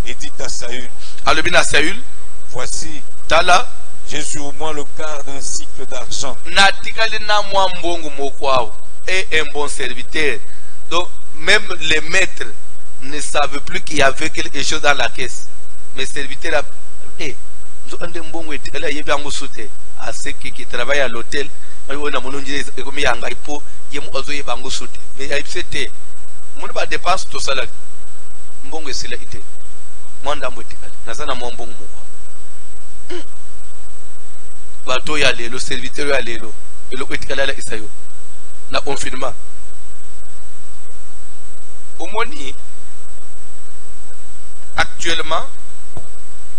et dit à Saül. Alobina Saül, voici, Tala, j'ai sur moi le quart d'un cycle d'argent. Et un bon serviteur. Donc, même les maîtres ne savaient plus qu'il y avait quelque chose dans la caisse. Mais le serviteur a dit, à ceux qui travaillent à l'hôtel, mais il dépense tout ça. Mbongo sila ite mwanda mbotikali nazana mwambongo mukwa bato ya lelo serviteur ya lelo elo etikala la isayo na confinement. Au moni actuellement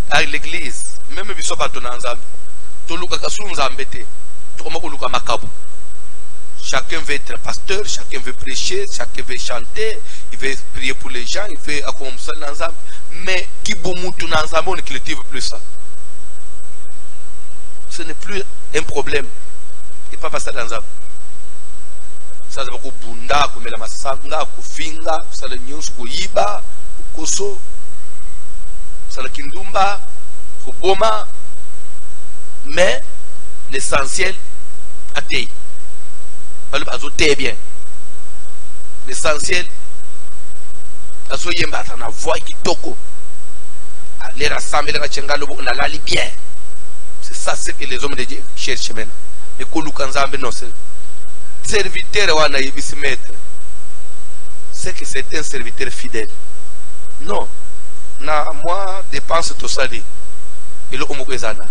à l'église même biso bato na nzambe to luka kasu nzambe te to koma kuluka makabu. Chacun veut être pasteur, chacun veut prêcher, chacun veut chanter, il veut prier pour les gens, il veut accompagner dans nzambe, mais qui bomutu na nzambe on ne cultive plus ça. Ce n'est plus un problème. Et pas passer dans nzambe. Ça c'est beaucoup bunda kumela masanga kufinga sala news kuiba kukoso sala kindumba kuboma, mais l'essentiel a été bien. L'essentiel a yemba na voix qui toko les rassembler la chengalo on a lali bien. C'est ça ce que les hommes de Dieu cherchent maintenant. Mais kolukanzambe non c'est serviteur wana yebisi maître. C'est que c'est un serviteur fidèle. Non. Na moi dépense tout ça dit. Et le homo kwezana.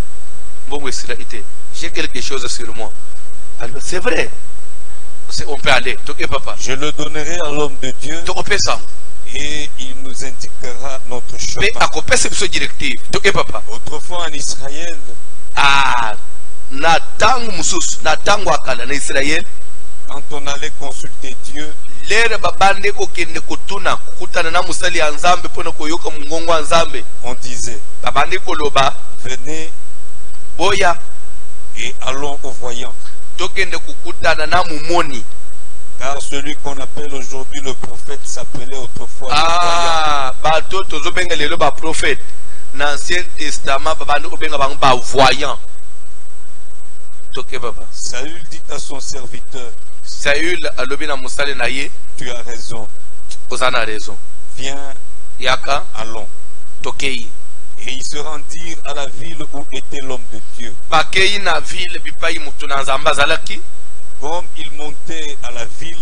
J'ai quelque chose sur moi. C'est vrai. On peut aller. Je le donnerai à l'homme de Dieu. Et il nous indiquera notre chemin. Autrefois en Israël, quand on allait consulter Dieu, on disait, venez et allons au voyant. Car celui qu'on appelle aujourd'hui le prophète s'appelait autrefois le voyant. L'Ancien Testament, voyant. Saül dit à son serviteur, tu as raison. Viens, allons. Et ils se rendirent à la ville où était l'homme de Dieu. Comme ils montaient à la ville,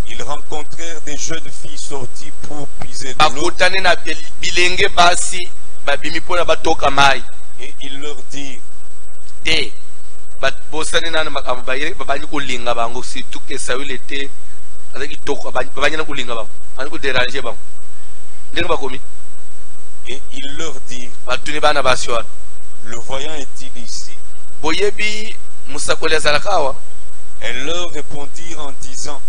ils rencontrèrent des jeunes filles sorties pour puiser de l'eau. Et ils leur dirent, et ils leur dirent, le voyant est-il ici? Elles leur répondirent en disant,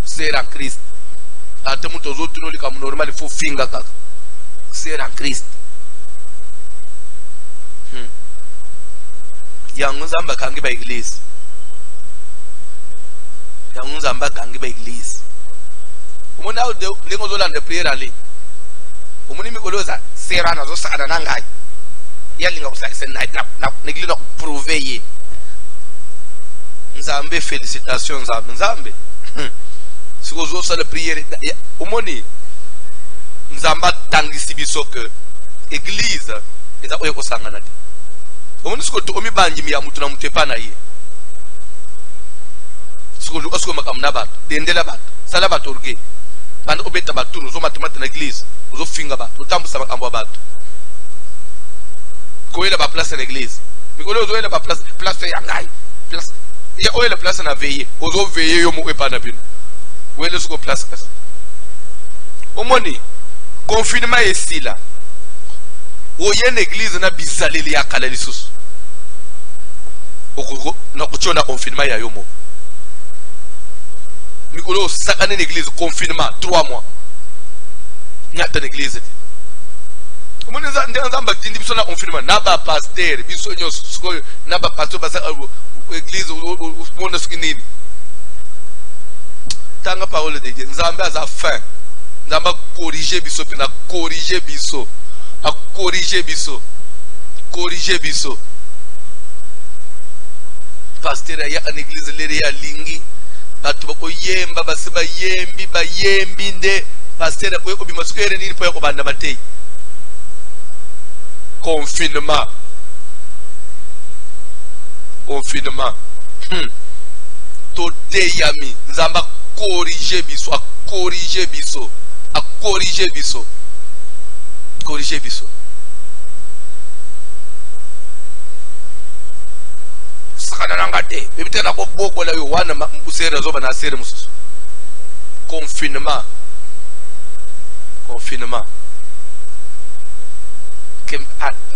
c'est en Christ. C'est en Christ. Yangunzamba kangi ba église. Yangunzamba kangi ba église. Umuna lengo zolanda prayer ali. Umuni mikoloza serana zo sada nangai. Yalinga usase night na neglina prouver. Nzambe félicitations Nzambe. Si vous osez la prière, umoni Nzamba tangisi biso que église eza oyo kosangana te. Umoni siko to omibanji mi ya mutu na mutepa na ye. Siko osko makamna bato, dendela bato, sala bato orge. Bando obeta bato zo matemata na église, zo finga bato, utambusa makambo bato. Ko ela ba place na église. Mikolo zo ela ba place ya ngai. Place ya oyo la place na veiller, ozo veiller yo mo epa na bino. Où est le second place? Au moni, confinement ici là. Où y a une église na bizalé li akala lisusu. Okoko na kuchona confinement ya yomo. Mikolo sakane l'église confinement 3 mois. Nyata l'église. Au moni nzamba tindi biso na confinement na ba pasteur biso nyoso na ba pasteur basa église monde skinini. Tanga parole de Dieu. Nzambe a faim. Nzamba corriger biso pena corriger biso. A corriger biso. Corriger biso. Pasteur ya en église lere ya lingi. Batu bako yemba basiba yembi ba yembi nde pasteur ko yeko bimasukere nini po yako banda batei. Confinement. Confinement. Tote yami. Nzamba corriger biso, à corriger biso, à corriger biso. corriger biso sakana nangate bibite na boko la yo wana usere zoba na sere mususu confinement que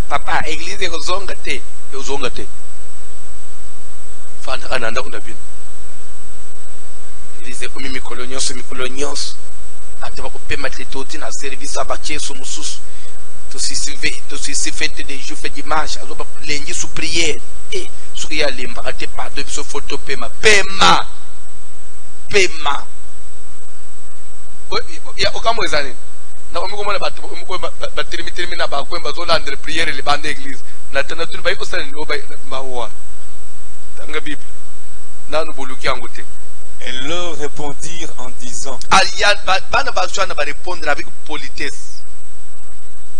papa église ko zonga te fanda ananda kuna bino église ko mikolo nyonso ateba ko pema tetoti na service abacheso mususu to si fête des jours fait dimanche azoba lengi sous prière et suki ya limba ate pa de biso photo pema ya okamweza nini na komona batho batirimi na bakwemba zolandre prière le bande église na tana tuni bayiko sana no bay mawa tanga bible nanu boluki yango te. Elles leur répondirent en disant, bana baswana ba répondre avec politesse,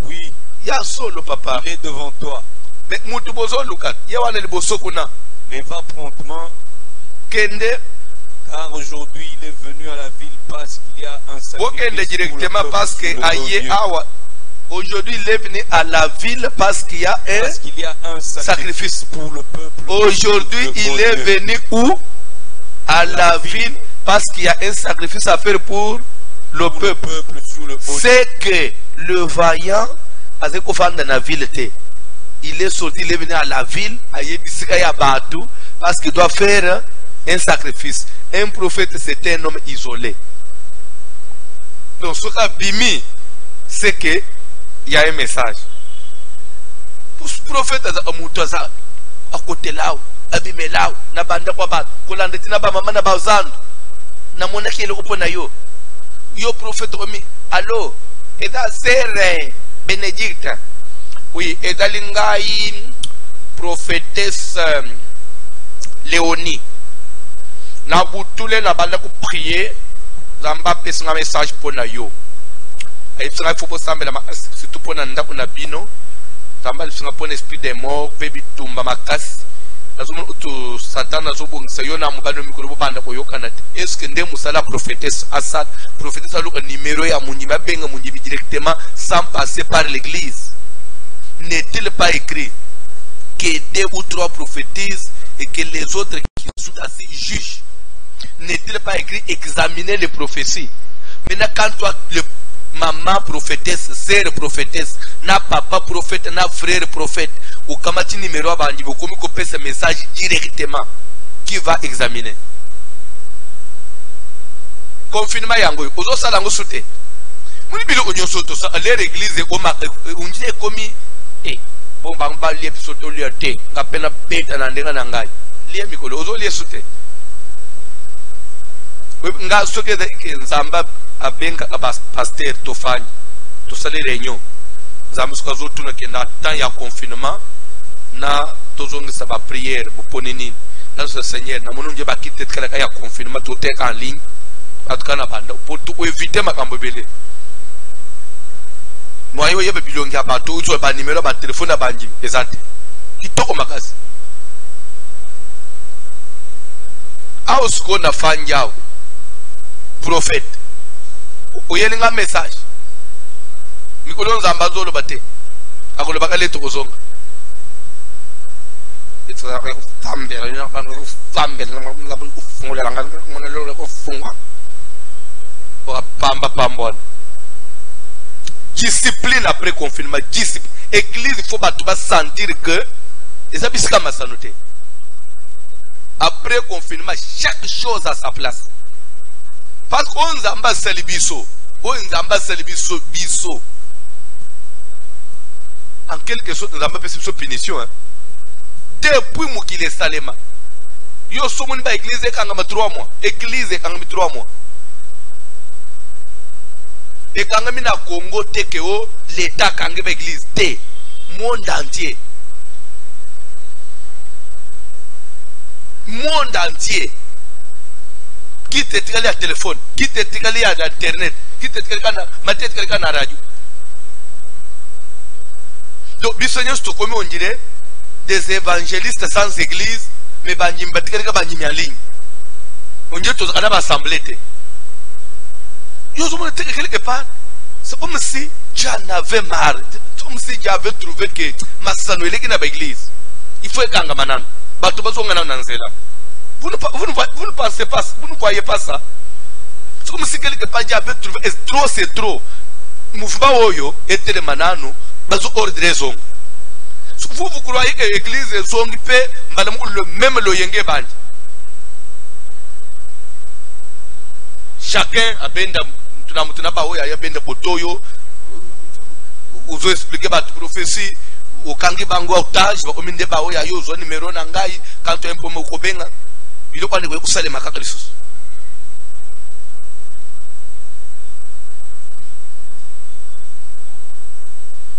oui, ya solo papa, il est devant toi, mais mutu bozo luka ya wana liboso kuna, mais va promptement kende, car aujourd'hui il est venu à la ville parce qu'il y a un sacrifice directement parce que aye awa. Aujourd'hui il est venu à la ville parce qu'il y a un sacrifice pour le peuple. Aujourd'hui il est venu où? À la ville parce qu'il y a un sacrifice à faire pour le peuple. C'est que le vaillant il est sorti, il est venu à la ville parce qu'il doit faire un sacrifice. Un prophète, c'était un homme isolé. Donc ce qu'a bimi, c'est que il y a un message. Pour ce prophète, à côté là, abimelao na banda kwa bat kolanda tina ba mama na bazando na mona kile kupona yo prophète omi allo eda sere Benedicta oui eda lingai prophétesse Léonie na butule na banda ku prier zamba pesa message pona yo ay tsanga faut sambela surtout pona ndako na bino zamba singa pona esprit des morts pe bitumba makasi. Est-ce que nous la prophétesse Assad, prophétesse a numéro ya munima benga munimi directement sans passer par l'église? N'est-il pas écrit que 2 ou 3 prophétisent et que les autres qui sont assis jugent? N'est-il pas écrit examiner les prophéties? Maintenant quand toi le maman prophétesse, sœur prophétesse, na papa prophète, na frère prophète, ou kamati numéro à bandi, vous copiez ce message directement. Qui va examiner? Confinement yango, ozo salango soute. Muni bilo onyo soto sa l'air église on dit commis bon bamba lie soto lie te, ngapena beta na ndenga na ngai. Lie mikolo ozo lie soute. Nga soke de nzamba abenga abas pasteur tofani to sale réunion nzamba suka tuna kenda temps ya confinement na tozongisa ba prière boponini na ce Seigneur na mononje bakite kala ya confinement to te en ligne atukana banda pour tout éviter makambo belé moyo yebe bilongi abato uzo ba numéro ba téléphone na banji ezate kitoko makasi au sko na fanjao prophète oyelinga message mikolo nzamba zolo bate akolo bakale to kozonga etsa ka tambela ina ka tambela nga kufungulela nga mona lo ko funga pour pamba pambona discipline après confinement discipline église il faut ba sentir que ça bisika masanoté après confinement chaque chose à sa place. Parce qu'on zamba salibiso, biso. En quelque sorte, nous avons fait une punition. Depuis qu'il est salema. Yo somoni ba église quand on a 3 mois. Église quand on a 3 mois. Et quand on a Congo, tekeo l'État quand on a église, te monde entier. Monde entier. Qui te tire à téléphone, qui te tire à internet, qui te tire à la radio. Donc, bisogna sto comme on dirait des évangélistes sans église, mais banjim batikere banjim en ligne. On dirait tous on a assemblée. Yo sommes quelque part. C'est comme si Dieu en avait marre. Comme si Dieu avait trouvé que Massano est dans l'église. Il faut que Manan. Vous ne pensez pas, vous ne croyez pas ça. C'est comme si quelque part Dieu avait trouvé, c'est trop. Mouvement Oyo était de Manano, bazo ordre zong. Vous croyez que l'église est zong peut le même loyenge band. Chacun a benda tunamutuna ba oya ya benda botoyo. Uzo expliquer ba prophétie au kangi bango otage ba kominde ba oya yo zo numéro na ngai quand tu impo mo kobenga. Il ko ndeko kusalema kaka lisusu.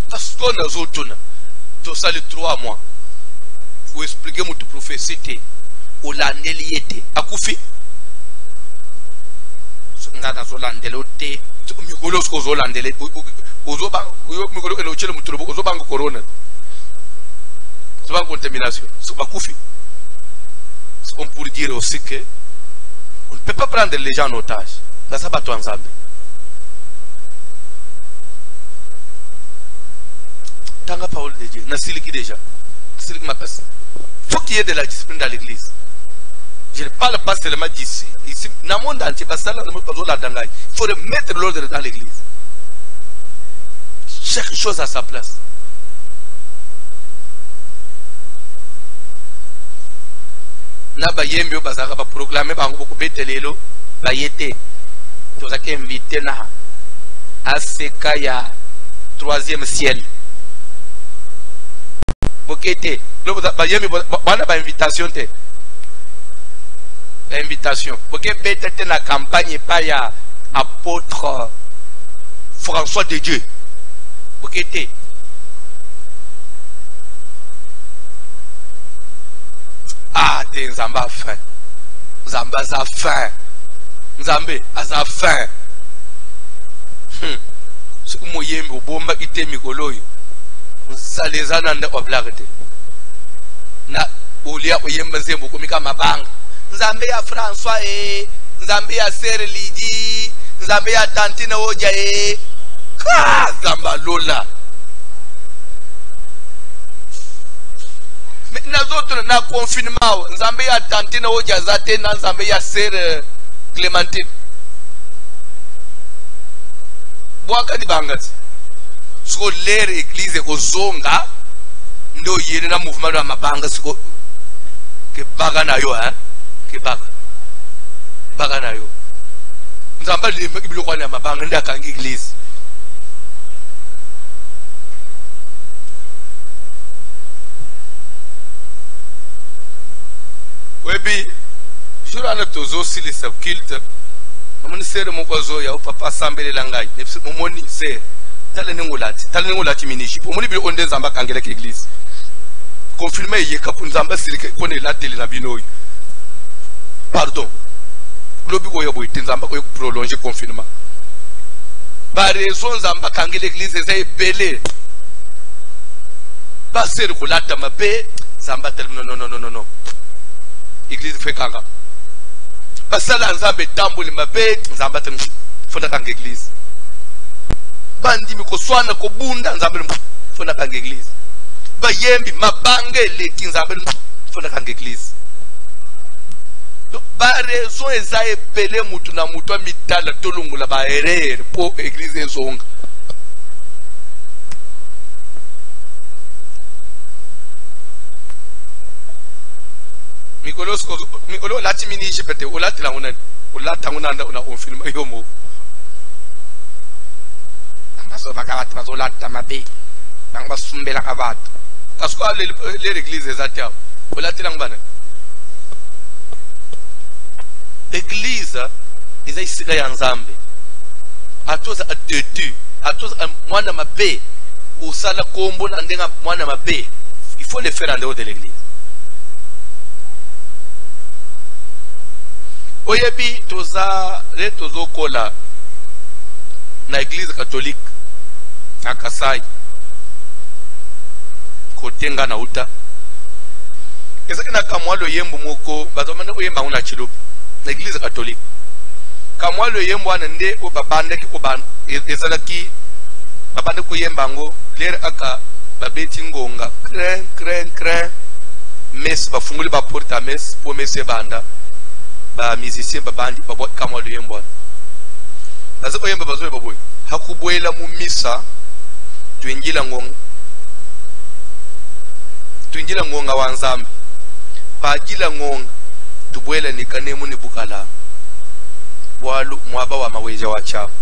Parce qu'on a zotuna. Tu as les 3 mois. Faut expliquer mon prophétie. Au landeliete. Akufi. Ngana zo landelote. Mikolo sko zo landele. Ozo ba mikolo eno chele muturubo. Ozo bango corona. C'est pas contamination. C'est pas kufi. On pourrait dire aussi que on ne peut pas prendre les gens en otage. Dans ça bateau ensemble. Tanga parole de Dieu. Nasiliki déjà. Nasiliki ma personne. Il faut qu'il y ait de la discipline dans l'église. Je ne parle pas seulement d'ici. Ici, dans le monde entier, il faut remettre l'ordre dans l'église. Chaque chose à sa place. Na bayembi bazaka ba proclamer bango boko betelelo bayete tozaka invité na aseka ya 3e ciel bokete lo bayembi bana ba invitation te la invitation boke betete na campagne pa ya apôtre François de Dieu bokete ah, t'es Nzamba a faim. Nzamba a faim. Nzambe a faim. Ce que moi j'aime au bomba ite mikoloyo. Nzaleza nanda kwa blagete. Na ulia oyemba zembo komika mabanga. Nzambe ya François Nzambe ya Sœur Lydie, Nzambe ya Tantine Oja Nzamba Lola. Nous autres, nous avons confinement. Nous avons ya Tantine Oja Zate, nous avons ya Sœur Clémentine. Boaka di bangati. Siko l'air église ko zonga. Ndo yene na mouvement de mabanga siko ke baga na yo ke baga na yo. Nous avons les ibilo kwa na mabanga nda kangi église. Webi, je rends tous aussi les subcultes. Mon sœur mon oiseau ya papa sambele langai. Nepsi moni sœur. Talengolati minishi. Pour moni bi onde zamba kangela ke église. Confirmer ye kapu nzamba silike pone la télé na binoy. Pardon. Lobi ko yobo itinzamba ko prolonger confinement. Ba raison zamba kangela église zay belé. Ba sœur ko lata mabe zamba tel non. Église fait kanga. Basala nzambe tambuli mabe nzamba tem fona kanga église. Bandi miko swana ko bunda nzambe fona kanga église. Bayembi mabange leki nzambe fona kanga église. Donc ba raison ezaye pele mutu na mutu amitala tolungula ba erreur po église ezonga. Mikolo lati minishi pete ulati la unanda una confirme yomo. Ambaso bakabati bazolata mabe. Banga sumbela kabatu. Parce que l'église ezati hapo. Ulati la ngibana. Église ezayisika ya Nzambe. Atoza atetu, atoza mwana mabe. Usala kombo na ndenga mwana mabe. Il faut le faire en dehors de l'église. Oyebi toza kola na église catholique na Kasai kotenga na uta ezaki na kamwalo yembo moko bazomana oyemba una chilupa na église catholique kamwa le yembo nde o babande ki oban ezalaki babande ko yembango clair aka babeti ngonga cren mes bafunguli ba porta mes po mese banda ba musicien babandi babo kamwa le yembo bazo oyemba bazo baboy hakubwela mu misa tuinjila ngonga wa Nzambe pajila ngonga tubwela nikanemu ni bukala bwalu mwaba wa maweja wa chapa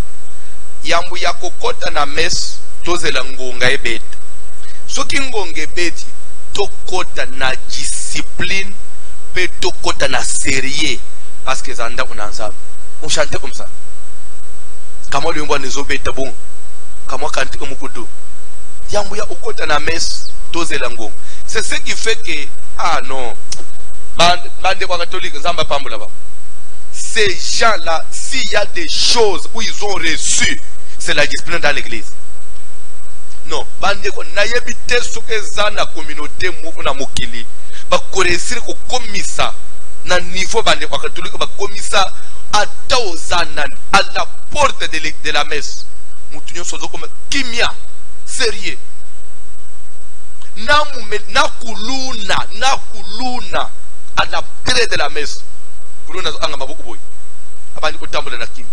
yambu ya kokota na mes tozela ngonga ebeta soki ngonga ebeti tokota na discipline pe tokota na sérieux parce que zanda una Nzambe on chante comme ça kama luyombo nezobeta bon kama kantika mukudu yambu ya okota na mes tozela ngonga c'est ce qui fait que ah non bande kwa catholique Nzamba pambula ba ces gens-là, s'il y a des choses où ils ont reçu, c'est la discipline dans l'église. Non, bande ko na yebite soke za na communauté mu na mokili ba koresir ko komisa na niveau bande kwa catholique ba komisa ata ozana à la porte de la messe. Mutunyo sozo comme kimia sérieux. Na kuluna à la porte de la messe. Kuluna anga mabuku boy. Abandi kutambula na kimi.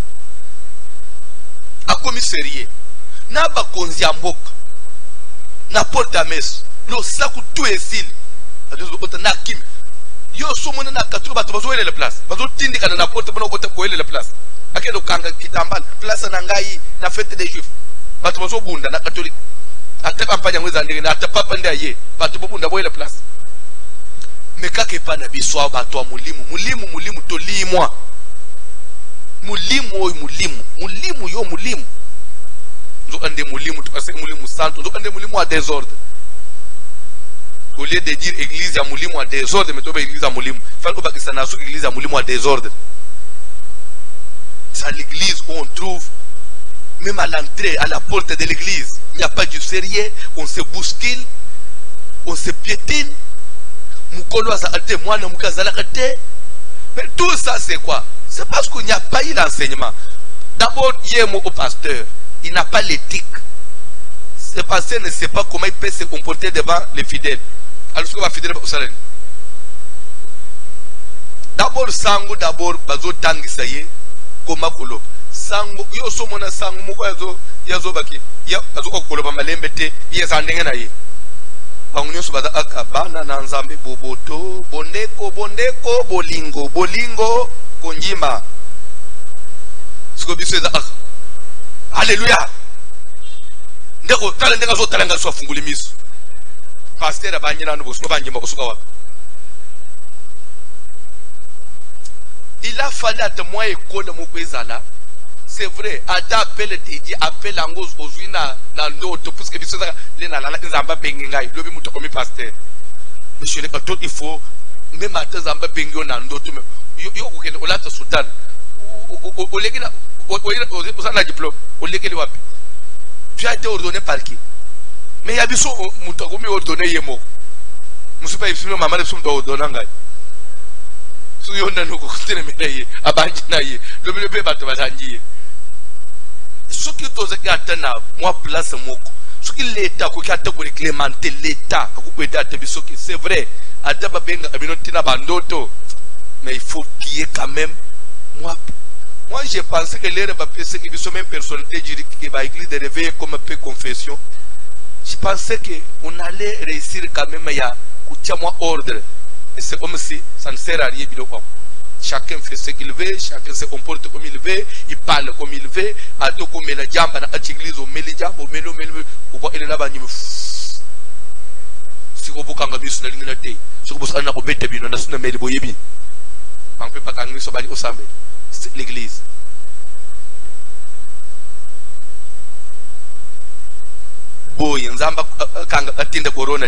Akomi sérieux. Na ba konzi amboka. Na porte de messe. Lo saku tu esil. Adozo kota na kimi. Yo somona na katuru bato bazo ele la place. Bazo tindika na porte bona kota ko ele la place. Akendo kanga kitambala place na ngai na fête des juifs. Bato bazo bunda na catholique. Ate kampanya mweza ndenge na ate papa ndaye. Bato bunda bo ele place. Mekake pa na biso bato wa mulimu tolimwa. Mulimu yo mulimu. Nzo ande mulimu to ase mulimu santo, nzo ande mulimu à désordre. Au lieu de dire église ya mulimu à désordre, mais to ba église à mulimu. Fallait ko bakisa na so église à mulimu à désordre. C'est l'église où on trouve même à l'entrée, à la porte de l'église, il n'y a pas du sérieux, on se bouscule, on se piétine. Mukolo asa ate mwana mukazala kate. Mais tout ça c'est quoi? C'est parce qu'il n'y a pas eu l'enseignement. D'abord, il y a au pasteur, il n'a pas l'éthique. Ce pasteur ne sait pas comment il peut se comporter devant les fidèles. Alors ce qu'on va fidèle au salaire. D'abord sango d'abord bazo tangi saye koma kolo. Sango yo so mona sango muko yazo baki. Ya bazo kokolo ba malembete yezandenge na ye. Bangunyo so baza akabana na Nzambe boboto bondeko bolingo konjima. Siko biso eza ak. Alléluia. Ndeko tala ndenga zo talanga so afunguli miso. Pasteur abanyina no boso banjima kosuka wa. Il a fallu à moi école mo kwezala. C'est vrai, Ada appelle Teddy, appelle Angos Ozuina dans l'autre, parce que biso za lena la Nzamba bengingai, lobi muto komi pasteur. Monsieur le catholique, il faut même à Nzamba bengio dans l'autre. Yo okende olata sultan. Olegina osana diplôme, olegeli wapi. Tu as été ordonné par qui? Mais ya biso muto komi ordonné yemo. Musupa ifino mama le sumdo ordonné ngai. So yonda no ko tene melaye, abanji na ye. Lobi lobi bato batanji. Ce qui est atteint moi place moko. Ce qui l'État qui a été clémenté l'État c'est vrai. Mais il faut qu'il y ait quand même moi je pensais que les qui sont même personnalité juridique qui va écrire des réveils comme peu confession. Je pensais que on allait réussir quand même à coucher moi ordre. Et c'est comme si ça ne sert à rien. Chacun fait ce qu'il veut, chacun se comporte comme il veut, il parle comme il veut. À tout comme la jambe, à l'église, au mélijam, au mélo, au bois, il est là-bas, il me fout. Si vous voulez que vous ayez une idée, si vous avez une idée, vous avez une idée, on ne peut pas gagner sur l'église. Boy, Nzamba atteint corona.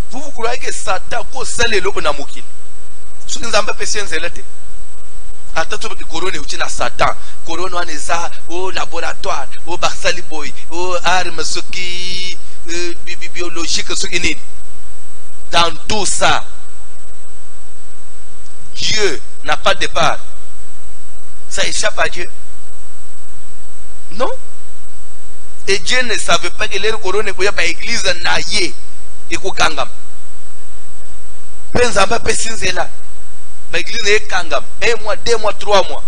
Vous croyez que Satan peut sceller le onamukil? Ce que Nzamba peut sceller. Attends, que corona est na Satan. Corona est au laboratoire, au Barsali Boy, aux armes, ce qui biologique, ce qui est. Dans tout ça, Dieu, n'a pas de part. Ça échappe à Dieu. Non. Et Dieu ne savait pas que l'ère couronne est une église naïe et kangam. Penzamba pesinze là. L'église est kangam. 1 mois, 2 mois, 3 mois.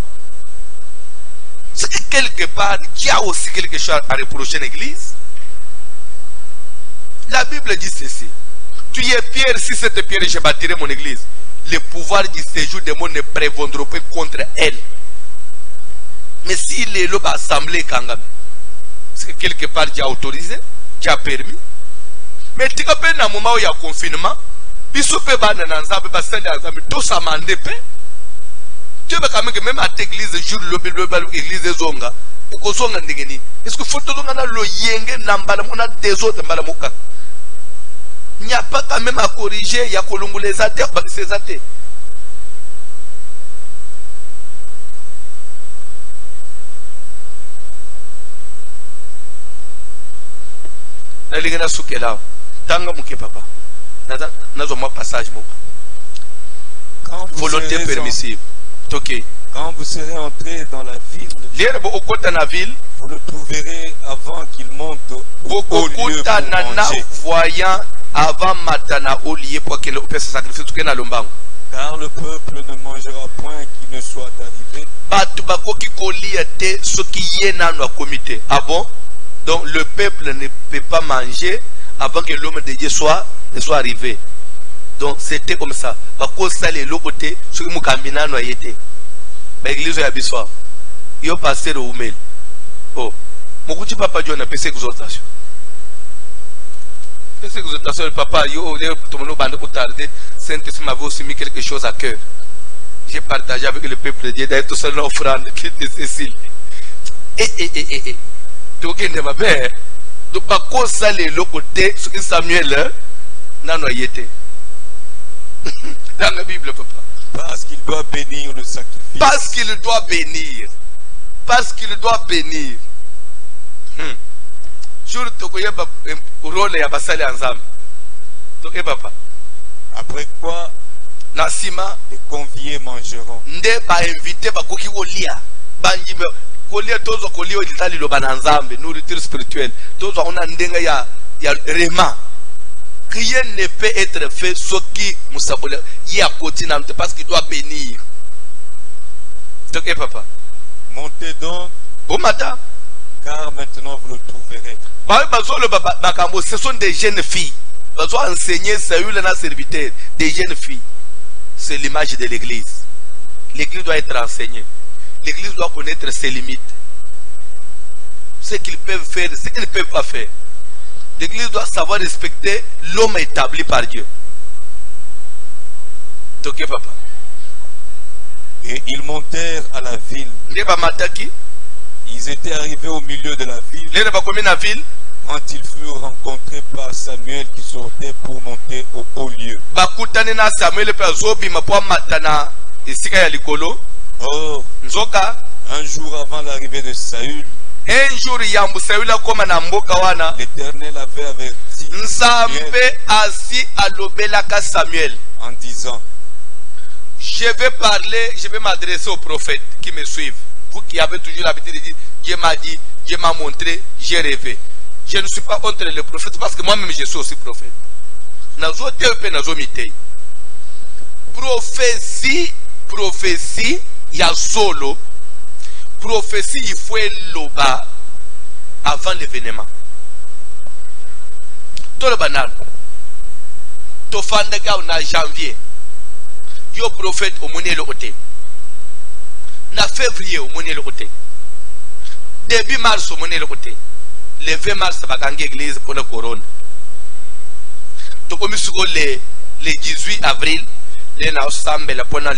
C'est que quelque part, Dieu a aussi quelque chose à reprocher l'église. La Bible dit ceci. Tu es pierre, si cette pierre, je bâtirai mon église. Les pouvoirs du séjour des mondes ne prévaudront pas contre elle. Mais si les lobes assemblés kangam, c'est que quelque part Dieu a autorisé, Dieu a permis. Mais tu as un moment où il y a confinement, puis si tu as un ensemble, tout ça m'a ndépé. Tu as quand même à l'église, jour l'église de Zonga, est-ce que faut que tu aies le yenge, on a des autres mbalamoka. Il n'y a pas quand même à corriger, il y a que les athées, ces athées. Papa. Volonté permissive. Quand vous serez entré dans la ville, vous le trouverez avant qu'il monte au lieu pour manger. Avant matana au lieu pour que le sacrifice car le peuple ne mangera point qu'il ne soit arrivé. Ah bon? Donc le peuple ne peut pas manger avant que l'homme de Dieu soit arrivé. Donc c'était comme ça. L'église est abissée. Il y a passé au mail. Oh, mon petit papa Dieu n'a pas fait exhortation. Cette exhortation, papa, tout le monde a tardé. Saint-Esprit m'avait aussi mis quelque chose à cœur. J'ai partagé avec le peuple de Dieu d'être seul offrande de Cécile. Donc, il ne m'a pas. Donc, par contre, ça, le côté, ce que Samuel n'a pas été. Dans la Bible, papa. Parce qu'il doit bénir le sacrifice. Parce qu'il doit bénir. Parce qu'il doit bénir. Après quoi, les conviés mangeront. Nourriture spirituelle. Rien ne peut être fait ce qui parce qu'il doit bénir. Ok, papa. Montez donc. Bon matin. Car maintenant vous le trouverez. Ce sont des jeunes filles. Ils ont enseigné Saül et serviteur. Des jeunes filles. C'est l'image de l'église. L'église doit être enseignée. L'église doit connaître ses limites. Ce qu'ils peuvent faire, ce qu'ils ne peuvent pas faire. L'église doit savoir respecter l'homme établi par Dieu. Ok, papa. Et ils montèrent à la ville. Ils étaient arrivés au milieu de la ville. Quand ils furent rencontrés par Samuel qui sortait pour monter au haut lieu. Oh, un jour avant l'arrivée de Saül, l'Éternel avait averti Samuel en disant: je vais m'adresser aux prophètes qui me suivent. Vous qui avez toujours l'habitude de dire Dieu m'a dit, Dieu m'a montré, j'ai rêvé. Je ne suis pas entre les prophètes parce que moi-même je suis aussi prophète. Prophétie, il y a solo. Prophétie, il faut l'oba avant l'événement. Tout le banal. To fandaka en janvier. Yo prophète au monnaie le côté. Na février au monnaie le côté. Début mars au monnaie le côté. Le 20 mars, va gagner l'église pour la couronne. Donc, comme le 18 avril, les gens semblent la pour la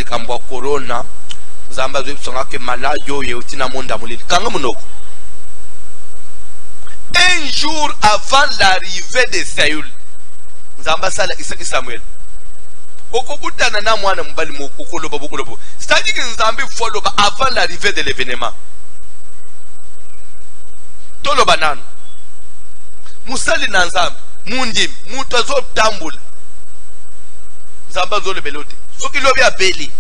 couronne. Zamba zobisonga ke malayo ye utina monda mulili. Kanga munoko. Un jour avant l'arrivée de Saül, Zamba sala isaki Samuel. Okokutana na mwana mbali mokokoloba bokolobo. C'est-à-dire que Nzambe follow avant l'arrivée de l'événement. Tolo banano. Musali na Nzambe, mundim, mutu azotambula. Nzamba zo le belote. Soki lobi abeli.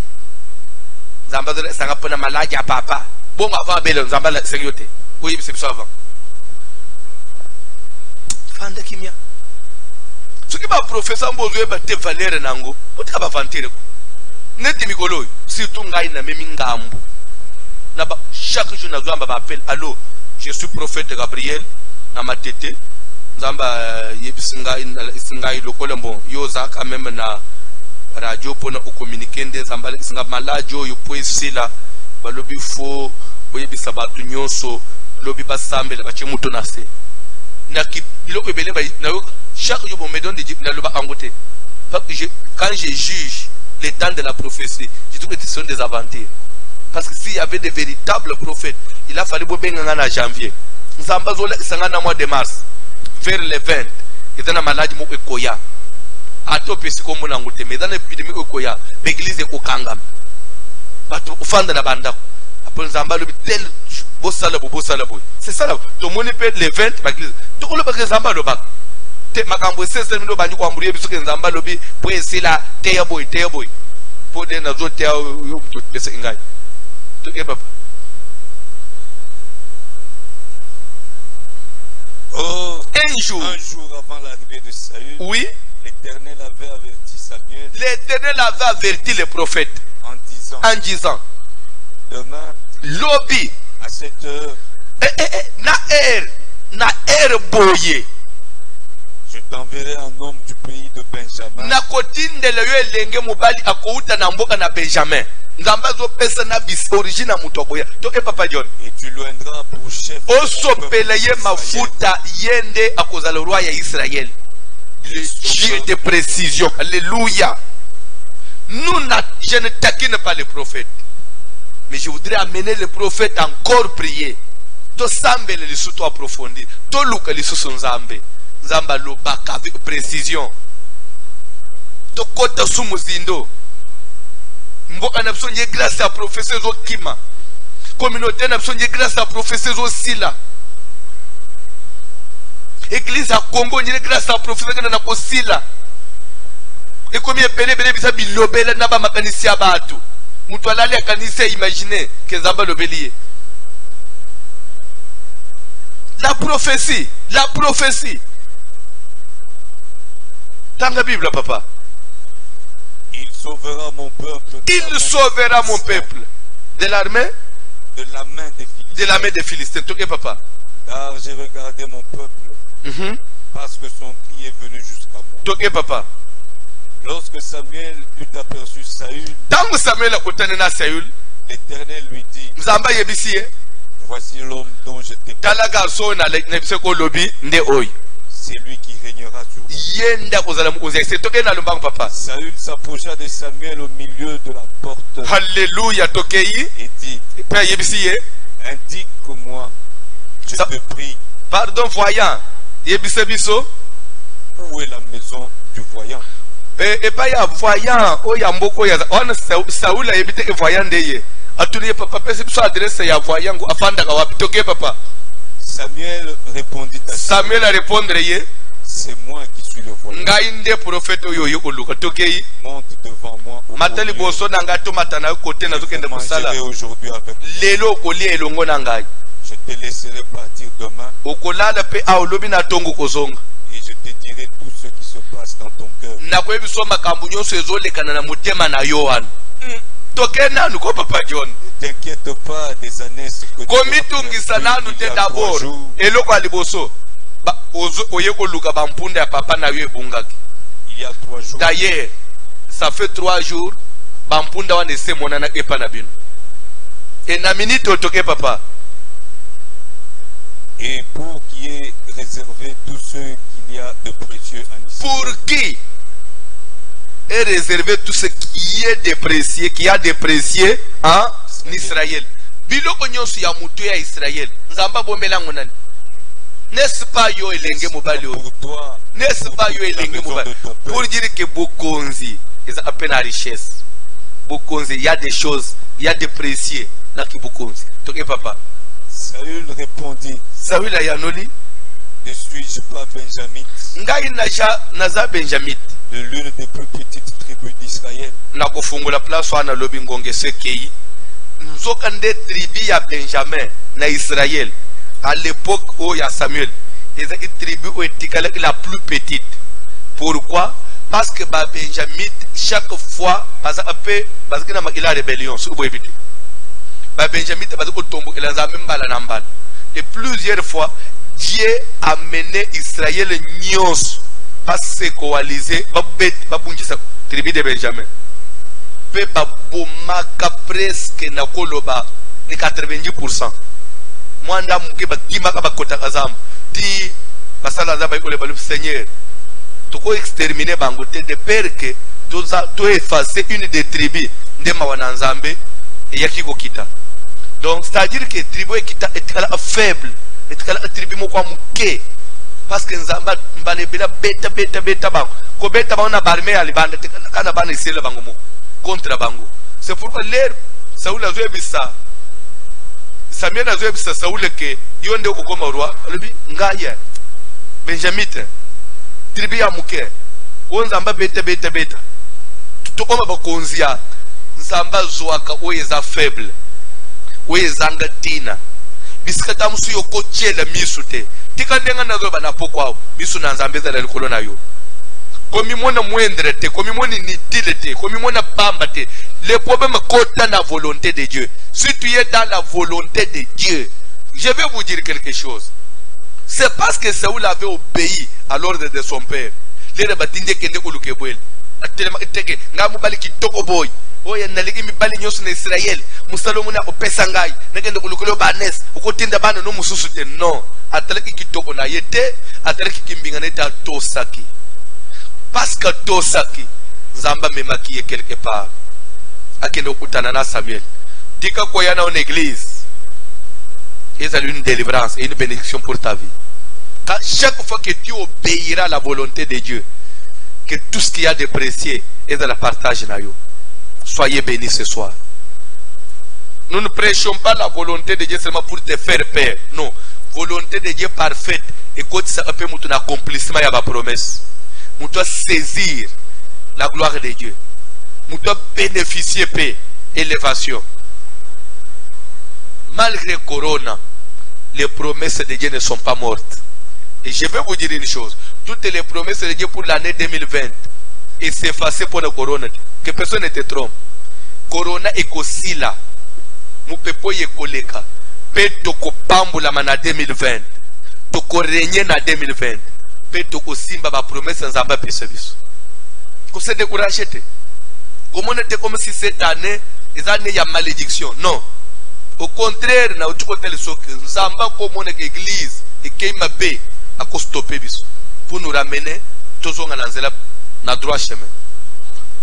Zamba zo sanga pona maladi ya papa. Bon avant belle Zamba la sécurité. Oui, c'est ça avant. Fanda kimia. Ce qui va professeur Mbozo ba te valeur nango. Potika ba vantere ko. Neti mikolo surtout ngai na memi ngambu. Na ba chaque jour na zamba ba appel. Allô, je suis prophète Gabriel na matete. Zamba yebisinga isinga lokola bon yo zaka même na radio pona o communiquer nde Zamba isinga maladio yo poesila balobi fo oyebisa batu nyonso lobi basambela bache muto na se na ki biloko ebele ba na chaque jour bon me donne na loba angote parce que quand je juge les temps de la prophétie je trouve que ce sont des aventures parce que s'il y avait des véritables prophètes il a fallu bobenga na janvier Zamba zola isanga na mois de mars vers le 20 et dans la maladie mo ekoya atopesi ko mona ngote mais dans l'épidémie ekoya l'église ekokanga bato ofanda na banda après Zamba le tel bosala bo c'est ça là to moni peut le 20 ba église to ko le ba Zamba lo ba te makambo sese ndo banyi ko ambuye biso ke Zamba lo bi po esila teya boy po de na zo teya yo to pesa ingai to e papa. Oh, un jour avant l'arrivée de Saül, oui, l'Éternel avait averti Samuel. L'Éternel avait averti les prophètes en disant demain, lobby à cette heure, na boye, je t'enverrai un homme du pays de Benjamin. Na kotinde le yo elenge mobali akouta na mboka na Benjamin. Nzamba zo pesa na bis origine mutokoya. To e papa John. Et tu l'oindras pour chef. Osopela ye mafuta yende akoza le roi ya Israël. Le Dieu de précision. Alléluia. Je ne taquine pas les prophètes. Mais je voudrais amener les prophètes encore prier. To sambele li suto approfondir. To luka li suso nzambe. Nzamba lo baka avec précision. To kota sumuzindo. Mboka na biso nye grâce à professeur zo kima. Communauté na biso nye grâce à professeur zo sila. Église à Congo nye grâce à professeur na ko sila. Et comme bele bisa bilobela na ba makanisi ya batu. Mutu alali akanisi imaginer que Nzamba lobelier. La prophétie. Dans la Bible, papa. Il sauvera mon peuple. Il sauvera mon peuple. De l'armée? De la main des Philistins. De la main des Philistins. Ok, papa. Car j'ai regardé mon peuple. Parce que son cri est venu jusqu'à moi. Ok, papa. Lorsque Samuel eut aperçu Saül, l'Éternel lui dit, voici l'homme dont je t'ai parlé. C'est lui qui régnera sur moi. Saül s'approcha de Samuel au milieu de la porte. Alléluia. Et dit, indique-moi, je te prie. Pardon, voyant. Où est la maison du voyant? Et pas ya voyant, oh ya mboko ya on Saül a yebite ke voyant ndeye. Atuli papa pese biso adresse ya voyant go afanda ka wapi toke papa. Samuel répondit à Samuel a répondre ye. C'est moi qui suis le voyant. Ngainde prophète oyo yo koluka tokei. Monte devant moi. Matali boso na ngato matana côté na zokende kusala. Aujourd'hui avec lelo koli elongo na ngai. Je te laisserai partir demain. Okolala pe a olobi na tongo kozonga. Et je te dirai tout ce qui se passe dans ton cœur. Na ko ebiso makambo nyonso ezolekana na motema na Yohan. Tokena nuko papa John. Ne t'inquiète pas des années que komitungisa nanu te d'abord eloko aliboso ba oye ko luka ba mpunda ya papa na yo ebungaki. Il y a 3 jours. D'ailleurs, ça fait 3 jours ba mpunda wana esemona na epa na bino. Et na minute otoke papa. Et pour qui est réservé tout ce qu'il y a de précieux en Israël. Pour qui est réservé tout ce qui est de précieux, qui a de précieux en Israël. Biloko nyonso ya mutu ya Israël. Nzamba bomelango nani? N'est-ce pas yo elenge mobali o? N'est-ce pas yo elenge mobali? Pour dire que bokonzi is à peine la richesse. Bokonzi, il y a des choses, il y a des précieux là qui bokonzi. Toke papa. Saül répondit. Saül a yanoli. Ne suis-je pas Benjamin? Ngai naza Benjamin. De l'une des plus petites tribus d'Israël. Na kofungola place wana lobi ngonge sekei. nzokande tribu ya Benjamin na Israël à l'époque où il y a Samuel, et une tribu où est la plus petite. Pourquoi? Parce que Benjamin chaque fois parce que il a rébellion sur éviter. Benjamin parce que tombe il a même bala nambal. Et plusieurs fois Dieu a mené Israël nyos parce que coalisé babunjisa tribu de Benjamin. Pe babomaka presque na koloba ni 90%. Mwanda muke bakima ka bakota kazam ti basala za baiko le balu Seigneur. Toko exterminer bango te de peur que to effacer une des tribus de mawana nzambe et yakiko kita. Donc c'est-à-dire que tribu ekita etikala faible, etikala tribu moko muke parce que nzamba mbalebela beta bango. Ko beta bango na barme ya libanda kana bana isele bango mo contre bango. C'est pourquoi l'air Saoul a joué ça. Samuel a joué ça Saoul que yonde okoma roi lebi ngaya Benjamin tribu ya muke onzamba beta tukoma bakonzia nzamba zwaka oyeza faible oyezanga tina bisikata musu yokochela misu te tikandenga nazo bana pokwa misu na nzambeza la likolo nayo komi mona moindre te komi mona inutile te komi mona pamba te. Le problème est dans la volonté de Dieu. Si tu es dans la volonté de Dieu, je vais vous dire quelque chose. C'est parce que Saoul avait obéi à l'ordre de son père. Les batinde kende kulukebwel. Atelema iteke ngamu bali kitoko boy. Oya naliki mi bali nyoso na Israël. Musalomo na opesa ngai. Nakende kulukelo banes. Ukotinda bana no mususu te. Non. Ataleki kitoko na yete, ataleki kimbingane ta tosaki. Parce que tosaki Nzamba memaki quelque part. Akendo kutana na Samuel. Dika kwa yana en église. C'est une délivrance et une bénédiction pour ta vie. Car chaque fois que tu obéiras à la volonté de Dieu, que tout ce qu'il y a de précieux est dans la partage na yo. Soyez bénis ce soir. Nous ne prêchons pas la volonté de Dieu seulement pour te faire peur. Non. Volonté de Dieu parfaite. Et quand ça peut un accomplissement, il y a ma promesse. Nous doit saisir la gloire de Dieu. Nous doit bénéficier paix, élévation. Malgré Corona, les promesses de Dieu ne sont pas mortes. Et je vais vous dire une chose. Toutes les promesses de Dieu pour l'année 2020 et c'est effacé pour le Corona. Que personne ne te trompe. Corona est aussi là. Nous ne pouvons pas y colléger. Peut-être pambula mana 2020. Toko régner na 2020. Peut-être simba ba promesse nzamba pesa biso. Ko se décourager te. Comment on était comme si cette année les années ya malédiction. Non. Au contraire, na utuko tele soke nzamba comme on est église et keima be a ko stopper biso pour nous ramener tozonga na nzela na droit chemin.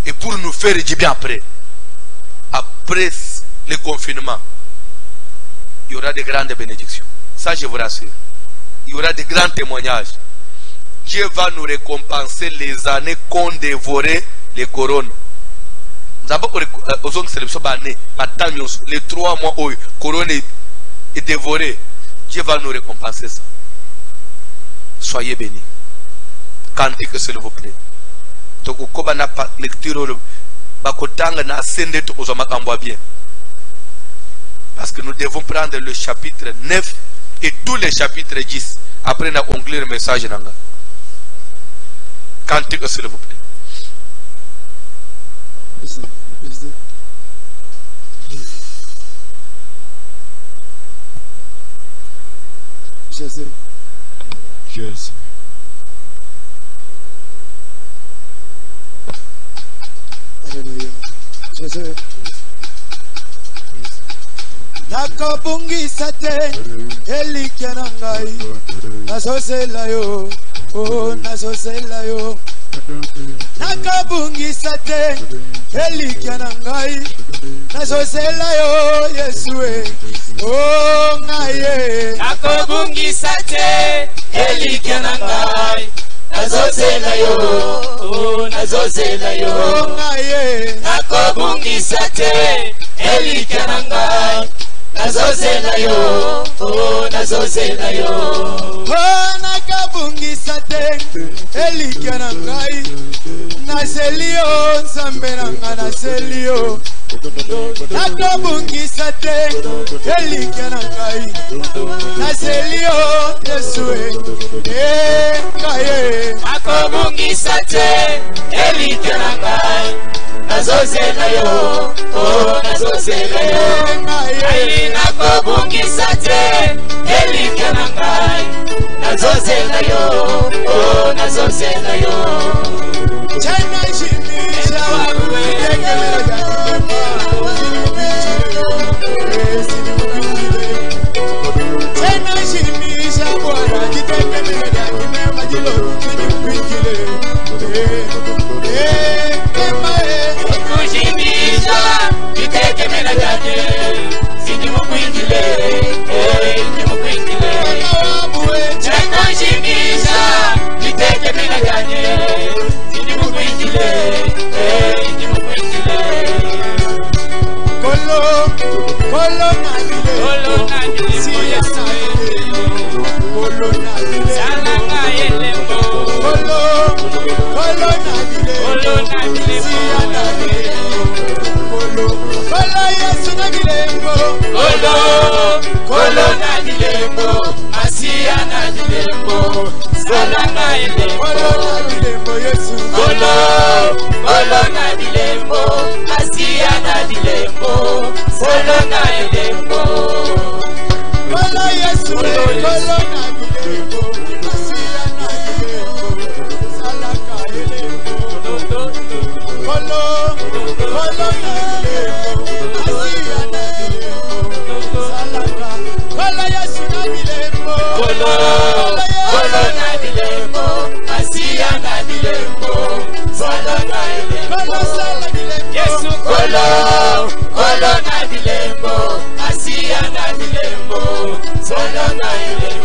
Et pour nous faire du bien après. Après le confinement, il y aura de grandes bénédictions. Ça, je vous rassure. Il y aura de grands témoignages. Dieu va nous récompenser les années qu'ont dévoré les couronnes. Les 3 mois où la couronne est dévorée, Dieu va nous récompenser ça. Soyez bénis. Cantique, s'il vous plaît. Donc, comme on a lecture, bien. Parce que nous devons prendre le chapitre 9 et tous les chapitres 10. Après, nous allons conclure le message. Cantique, s'il vous plaît. Jésus. Jésus. Alléluia. Jésus. Nakabungisa te elikia na ngai nazosela yo oh nazosela yo nakabungisa te elikia na ngai nazosela yo Yesu oh ngai nakabungisa te elikia na ngai nazosela yo oh nazosela yo oh ngai nakabungisa te elikia na ngai nazosela yo oh nazosela yo oh nakabungisa te elikia na ngai naselio nzambe na ngai naselio nakobungisa te elikya na ngai naseli yo Yesu ngaye nakobungisa te elikya na ngai nazozela yo nazozela yo ngai nakobungisa te elikya na ngai nazozela yo nazozela yo chana shimisha tekelelo ya chana shimisha bwana kitekelelo ya kimema jilo kinipikile kushimisha kitekelelo yake sinimukwingile sinimukwingile kushimisha kitekelelo yake sinimukwingile sinimukwingile kolo nadile siya nadile kolo nadile salanga yelembo kolo nadile siya nadile kolo Yesu nabilembo kolo nadilembo asiya nadilembo salanga yelembo kolo nadilembo Yesu kolo nadilembo asiya nadilembo salanga yelembo kolo Yesu kolo nadilembo asiya nadilembo salanga yelembo kolo nadilembo asiya nadilembo salanga kolo Yesu nabilembo kolo nadilembo asiya nadilembo salanga yelembo Yesu kolo nadilembo asiya nadilembo salanga yelembo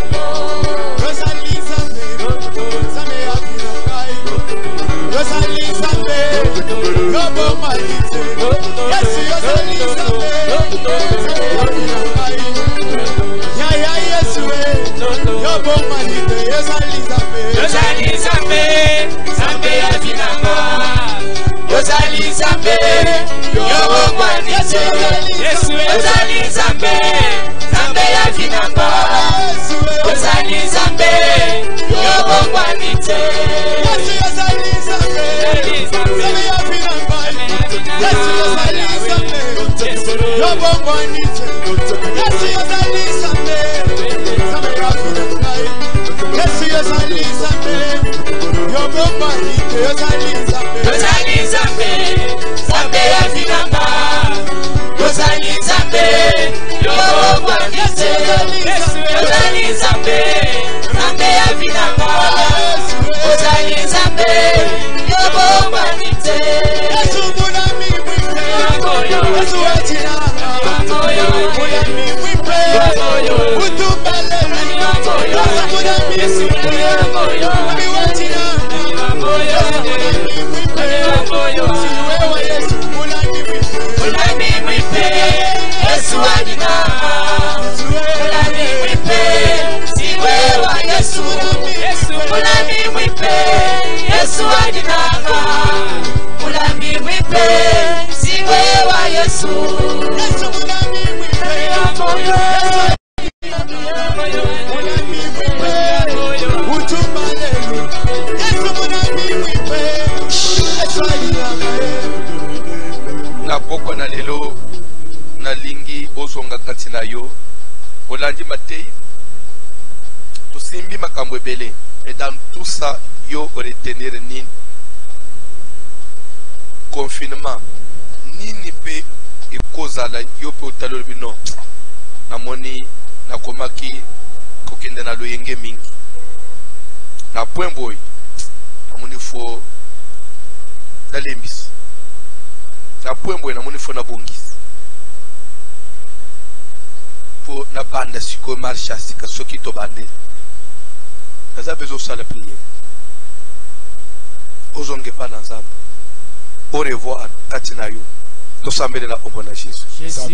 Et dans tout ça, yo retenir ni confinement ni pe e causa la yo pe utalolo bino na moni na komaki kokende na loyenge mingi na point boy na moni fo na lembis na point boy na moni fo na bongis fo na banda siko marcha sika soki to bande nous avons besoin de la prière. Ozonge pas dans au revoir, Tatinayo. Nous sommes là au bon Jésus. Nous sommes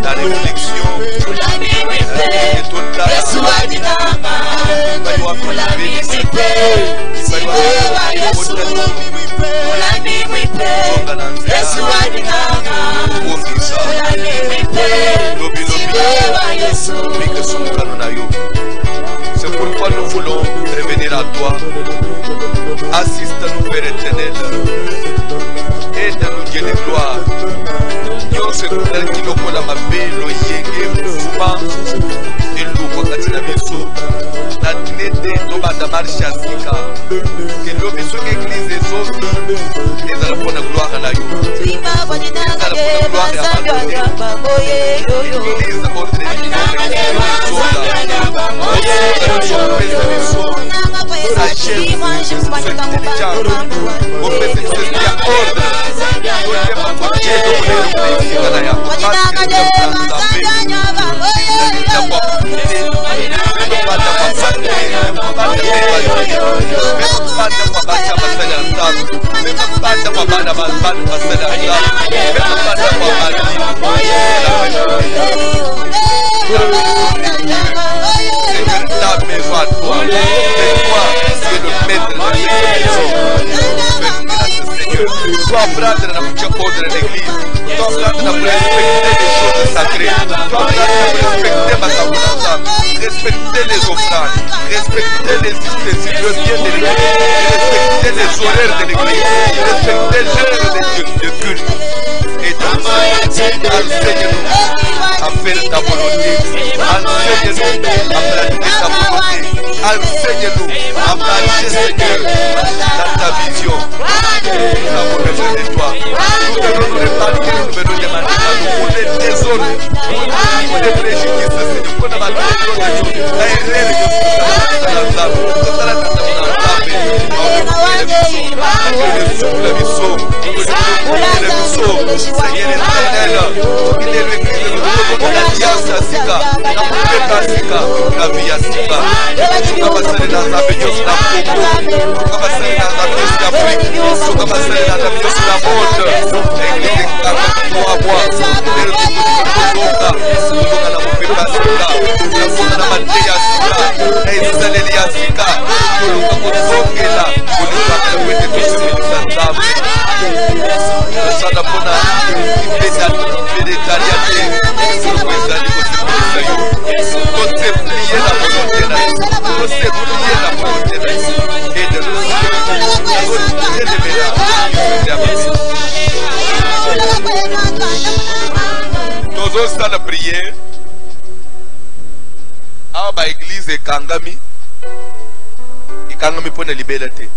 la réflexion, c'est pourquoi nous voulons revenir à toi. Assiste-nous, Père éternel. Aide-nous, Dieu de gloire. Dieu se connaît qui nous connaît la belle, yenge, mouvement, et nous, Katina Bisso. La tinete, nous va d'amar chassika. Que nous, Bisso, l'église des autres, et dans la bonne gloire à la you. Et dans la bonne gloire à la l'église, entre les la maison à toi, et toi, c'est le maître de Seigneur. Toi, apprendre à ordre de l'église. Toi, apprendre à respecter les choses sacrées. Toi, apprendre à respecter ma tabernacle, respecter les offrandes, respecter les bien de l'église, respecter les horaires de l'église, respecter l'heure de culte. Et donc, enseigne-nous à faire ta volonté. Enseigne-nous à pratiquer ta volonté. Enseigne-nous à marcher, Seigneur, dans ta vision. Nous avons besoin de toi. Nous devons nous répartir, nous devons nous demander pour les désordres, pour les préjudices, c'est pour la la prière à l'église Kangami pour la liberté.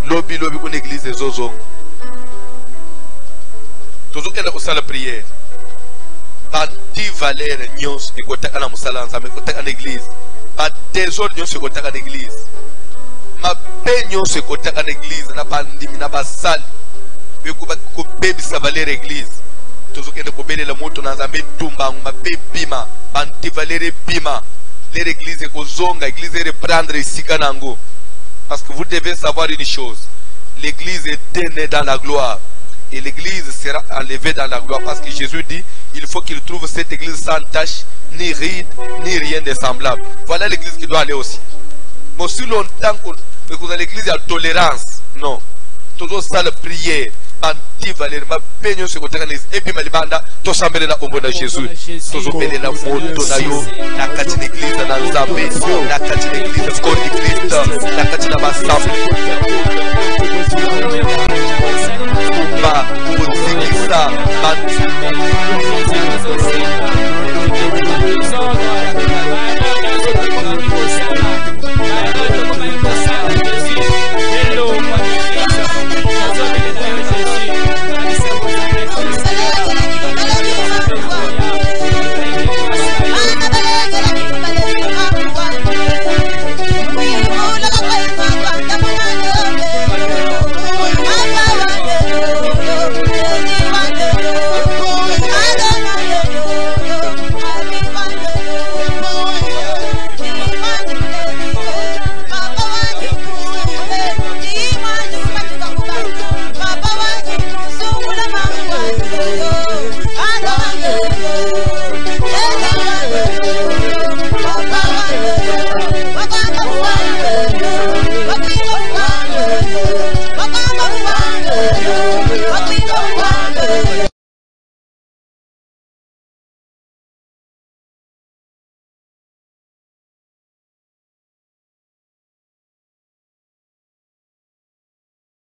Lobby pour l'église de Zozo. Toujours qu'elle a la prière. Bandi valeur nyons et côté à la musala ensemble côté à l'église. Pas désordre nyons et côté à l'église. Ma paix nyons et côté à l'église. Na bandi na basal. Et qu'on baby sa valeur l'église. Toujours qu'elle a belé la moto dans un tumba ma paix bima. Bandi valeur bima. L'église est zonga, l'église est reprendre ici kanango. Parce que vous devez savoir une chose. L'église est née dans la gloire. Et l'église sera enlevée dans la gloire. Parce que Jésus dit, il faut qu'il trouve cette église sans tache, ni ride, ni rien de semblable. Voilà l'église qui doit aller aussi. Mais si longtemps que vous avez l'église, il y a tolérance. Non. Toujours ça la prière. Anti valer ma peño se kotanganiza epi malibanda to sambele na ombo na Jésus tozo bele na moto na yo na kati na église na Nzambe na kati na église corps de Christ na kati na masambe ba kuzikisa